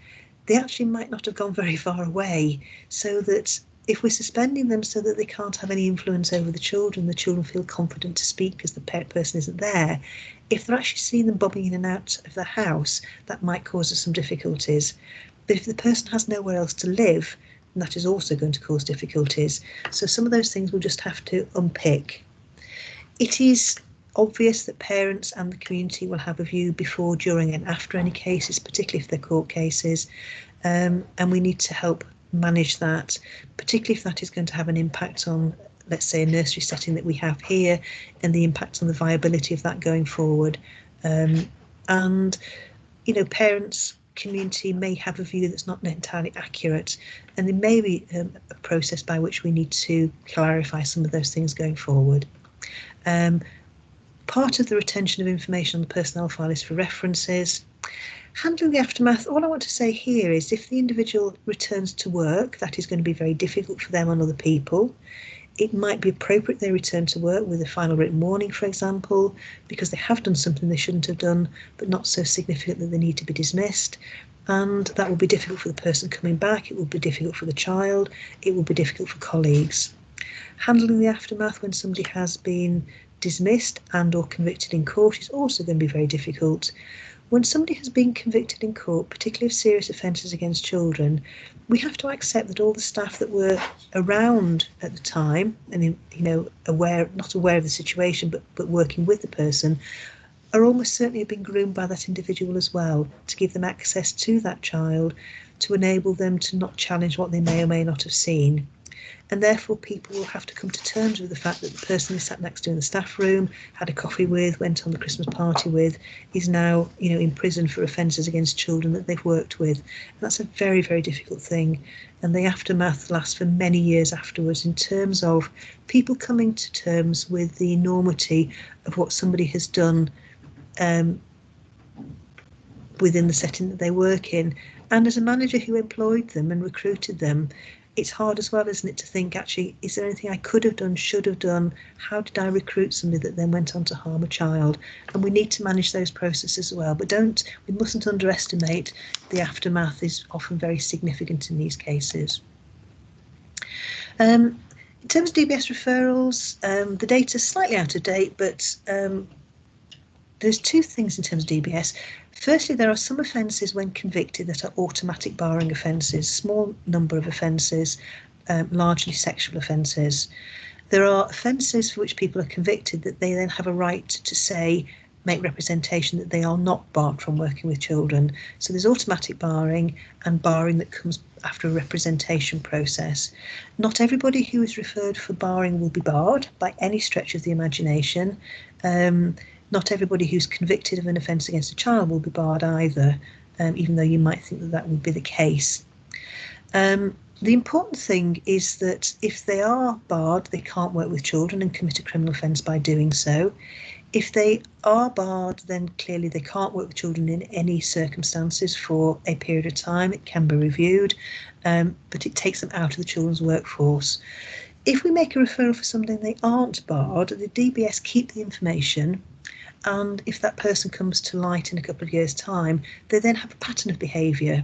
they actually might not have gone very far away, so that if we're suspending them so that they can't have any influence over the children feel confident to speak because the person isn't there. If they're actually seeing them bobbing in and out of the house, that might cause us some difficulties. But if the person has nowhere else to live, that is also going to cause difficulties. So some of those things we'll just have to unpick. It is obvious that parents and the community will have a view before, during and after any cases, particularly if they're court cases, and we need to help manage that, particularly if that is going to have an impact on, let's say, a nursery setting that we have here, and the impact on the viability of that going forward. And, you know, parents, community may have a view that's not entirely accurate, and there may be a process by which we need to clarify some of those things going forward. Part of the retention of information on the personnel file is for references. Handling the aftermath, all I want to say here is if the individual returns to work, that is going to be very difficult for them and other people. It might be appropriate they return to work with a final written warning, for example, because they have done something they shouldn't have done, but not so significant that they need to be dismissed. And that will be difficult for the person coming back. It will be difficult for the child. It will be difficult for colleagues. Handling the aftermath when somebody has been dismissed and or convicted in court is also going to be very difficult. When somebody has been convicted in court, particularly of serious offences against children, we have to accept that all the staff that were around at the time and, you know, not aware of the situation, but working with the person, are almost certainly have been groomed by that individual as well, to give them access to that child, to enable them to not challenge what they may or may not have seen. And therefore people will have to come to terms with the fact that the person they sat next to in the staff room, had a coffee with, went on the Christmas party with, is now, you know, in prison for offences against children that they've worked with. And that's a very, very difficult thing. And the aftermath lasts for many years afterwards in terms of people coming to terms with the enormity of what somebody has done within the setting that they work in. And as a manager who employed them and recruited them, it's hard as well, isn't it, to think, actually, is there anything I could have done, should have done? How did I recruit somebody that then went on to harm a child? And we need to manage those processes as well. But we mustn't underestimate the aftermath is often very significant in these cases. In terms of DBS referrals, the data is slightly out of date, but there's two things in terms of DBS. Firstly, there are some offences when convicted that are automatic barring offences, small number of offences, largely sexual offences. There are offences for which people are convicted that they then have a right to say, make representation that they are not barred from working with children. So there's automatic barring and barring that comes after a representation process. Not everybody who is referred for barring will be barred by any stretch of the imagination. Not everybody who's convicted of an offence against a child will be barred either, even though you might think that that would be the case. The important thing is that if they are barred, they can't work with children and commit a criminal offence by doing so. If they are barred, then clearly they can't work with children in any circumstances for a period of time. It can be reviewed, but it takes them out of the children's workforce. If we make a referral for something they aren't barred, the DBS keep the information, and if that person comes to light in a couple of years' time, they then have a pattern of behaviour.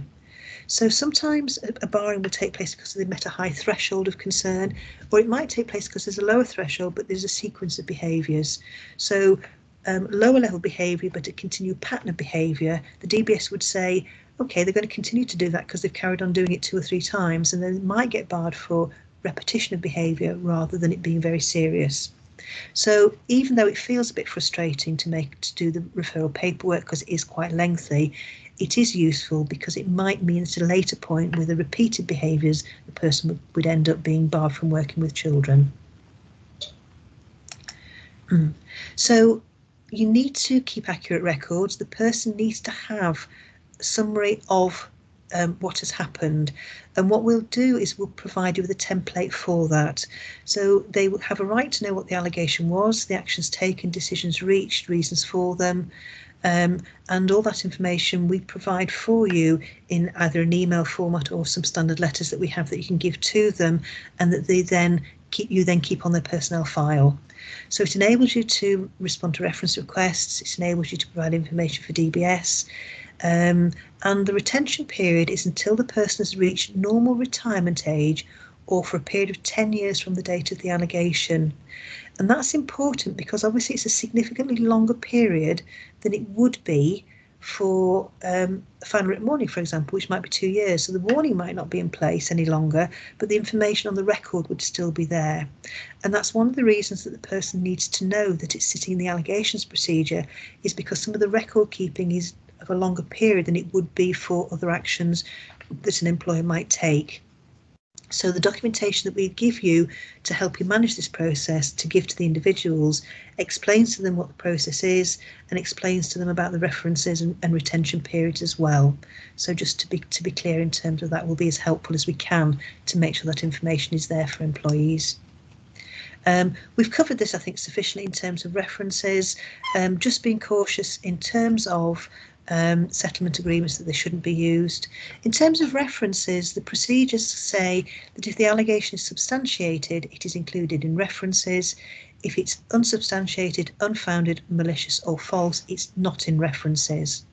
So sometimes a barring will take place because they've met a high threshold of concern, or it might take place because there's a lower threshold, but there's a sequence of behaviours. So lower level behaviour, but a continued pattern of behaviour, the DBS would say, OK, they're going to continue to do that because they've carried on doing it 2 or 3 times, and they might get barred for repetition of behaviour rather than it being very serious. So even though it feels a bit frustrating to do the referral paperwork because it is quite lengthy, it is useful because it might mean at a later point with the repeated behaviours, the person would end up being barred from working with children. So you need to keep accurate records. The person needs to have a summary of what has happened, and what we'll do is we'll provide you with a template for that. So they will have a right to know what the allegation was, the actions taken, decisions reached, reasons for them, and all that information we provide for you in either an email format or some standard letters that we have that you can give to them, and that they then keep on their personnel file. So it enables you to respond to reference requests, it enables you to provide information for DBS, and the retention period is until the person has reached normal retirement age or for a period of 10 years from the date of the allegation. And that's important because obviously it's a significantly longer period than it would be for a final written warning, for example, which might be 2 years. So the warning might not be in place any longer, but the information on the record would still be there. And that's one of the reasons that the person needs to know that it's sitting in the allegations procedure, is because some of the record keeping is of a longer period than it would be for other actions that an employer might take. So the documentation that we give you to help you manage this process, to give to the individuals, explains to them what the process is and explains to them about the references and retention periods as well. So just to be clear in terms of that, we'll be as helpful as we can to make sure that information is there for employees. We've covered this, I think, sufficiently in terms of references, just being cautious in terms of settlement agreements that they shouldn't be used. In terms of references, the procedures say that if the allegation is substantiated, it is included in references. If it's unsubstantiated, unfounded, malicious or false, it's not in references.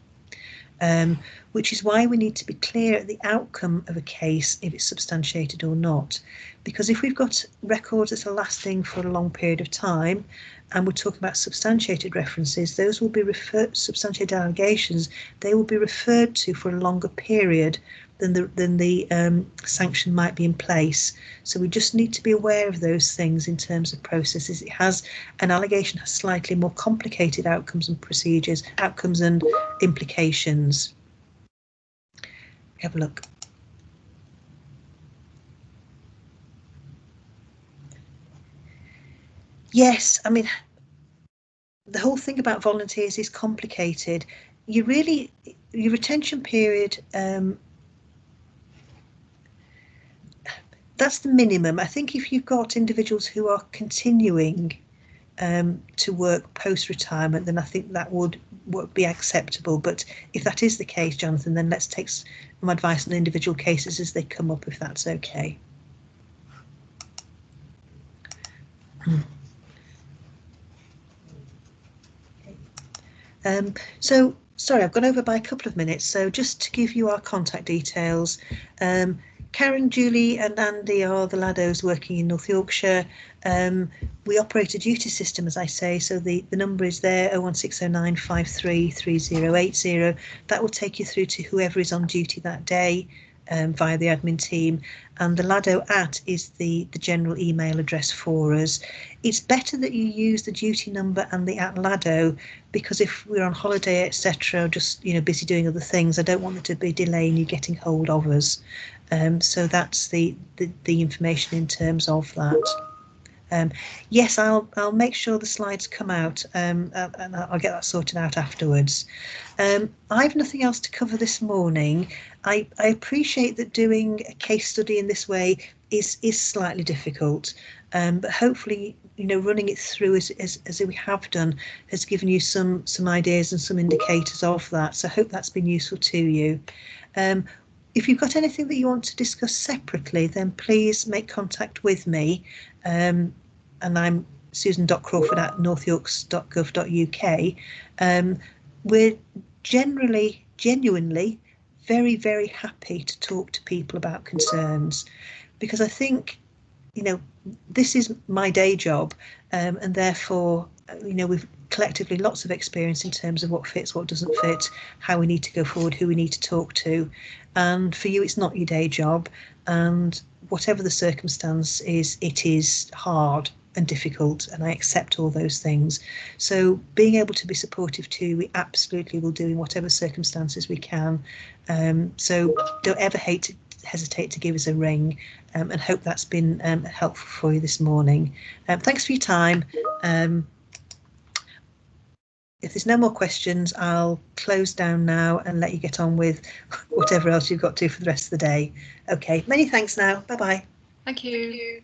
Which is why we need to be clear at the outcome of a case if it's substantiated or not. Because if we've got records that are lasting for a long period of time, and we're talking about substantiated references, those will be substantiated allegations, they will be referred to for a longer period than the sanction might be in place. So we just need to be aware of those things in terms of processes. An allegation has slightly more complicated outcomes and procedures, outcomes and implications. Have a look. Yes, I mean, the whole thing about volunteers is complicated. Your retention period, that's the minimum. I think if you've got individuals who are continuing to work post-retirement, then I think that would be acceptable. But if that is the case, Jonathan, then let's take some advice on individual cases as they come up, if that's okay. So, sorry, I've gone over by a couple of minutes. So just to give you our contact details, Karen, Julie and Andy are the laddos working in North Yorkshire. We operate a duty system, as I say, so the number is there, 01609 533080. That will take you through to whoever is on duty that day via the admin team. And the Laddo @ is the general email address for us. It's better that you use the duty number and the @Laddo, because if we're on holiday, etc., or just busy doing other things, I don't want there to be delaying you getting hold of us. So that's the information in terms of that. Yes, I'll make sure the slides come out and I'll get that sorted out afterwards. I've nothing else to cover this morning. I appreciate that doing a case study in this way is slightly difficult, but hopefully running it through as we have done has given you some ideas and some indicators of that. So I hope that's been useful to you. If you've got anything that you want to discuss separately, then please make contact with me. And I'm susan.crawford@northyorks.gov.uk. We're genuinely very, very happy to talk to people about concerns, because I think, this is my day job, and therefore, we've collectively lots of experience in terms of what fits, what doesn't fit, how we need to go forward, who we need to talk to. And for you, it's not your day job, and whatever the circumstance is, it is hard and difficult, and I accept all those things. So being able to be supportive too, we absolutely will do in whatever circumstances we can. So don't ever hesitate to give us a ring, and hope that's been helpful for you this morning. Thanks for your time. If there's no more questions, I'll close down now and let you get on with whatever else you've got to for the rest of the day. Okay, many thanks now. Bye-bye. Thank you.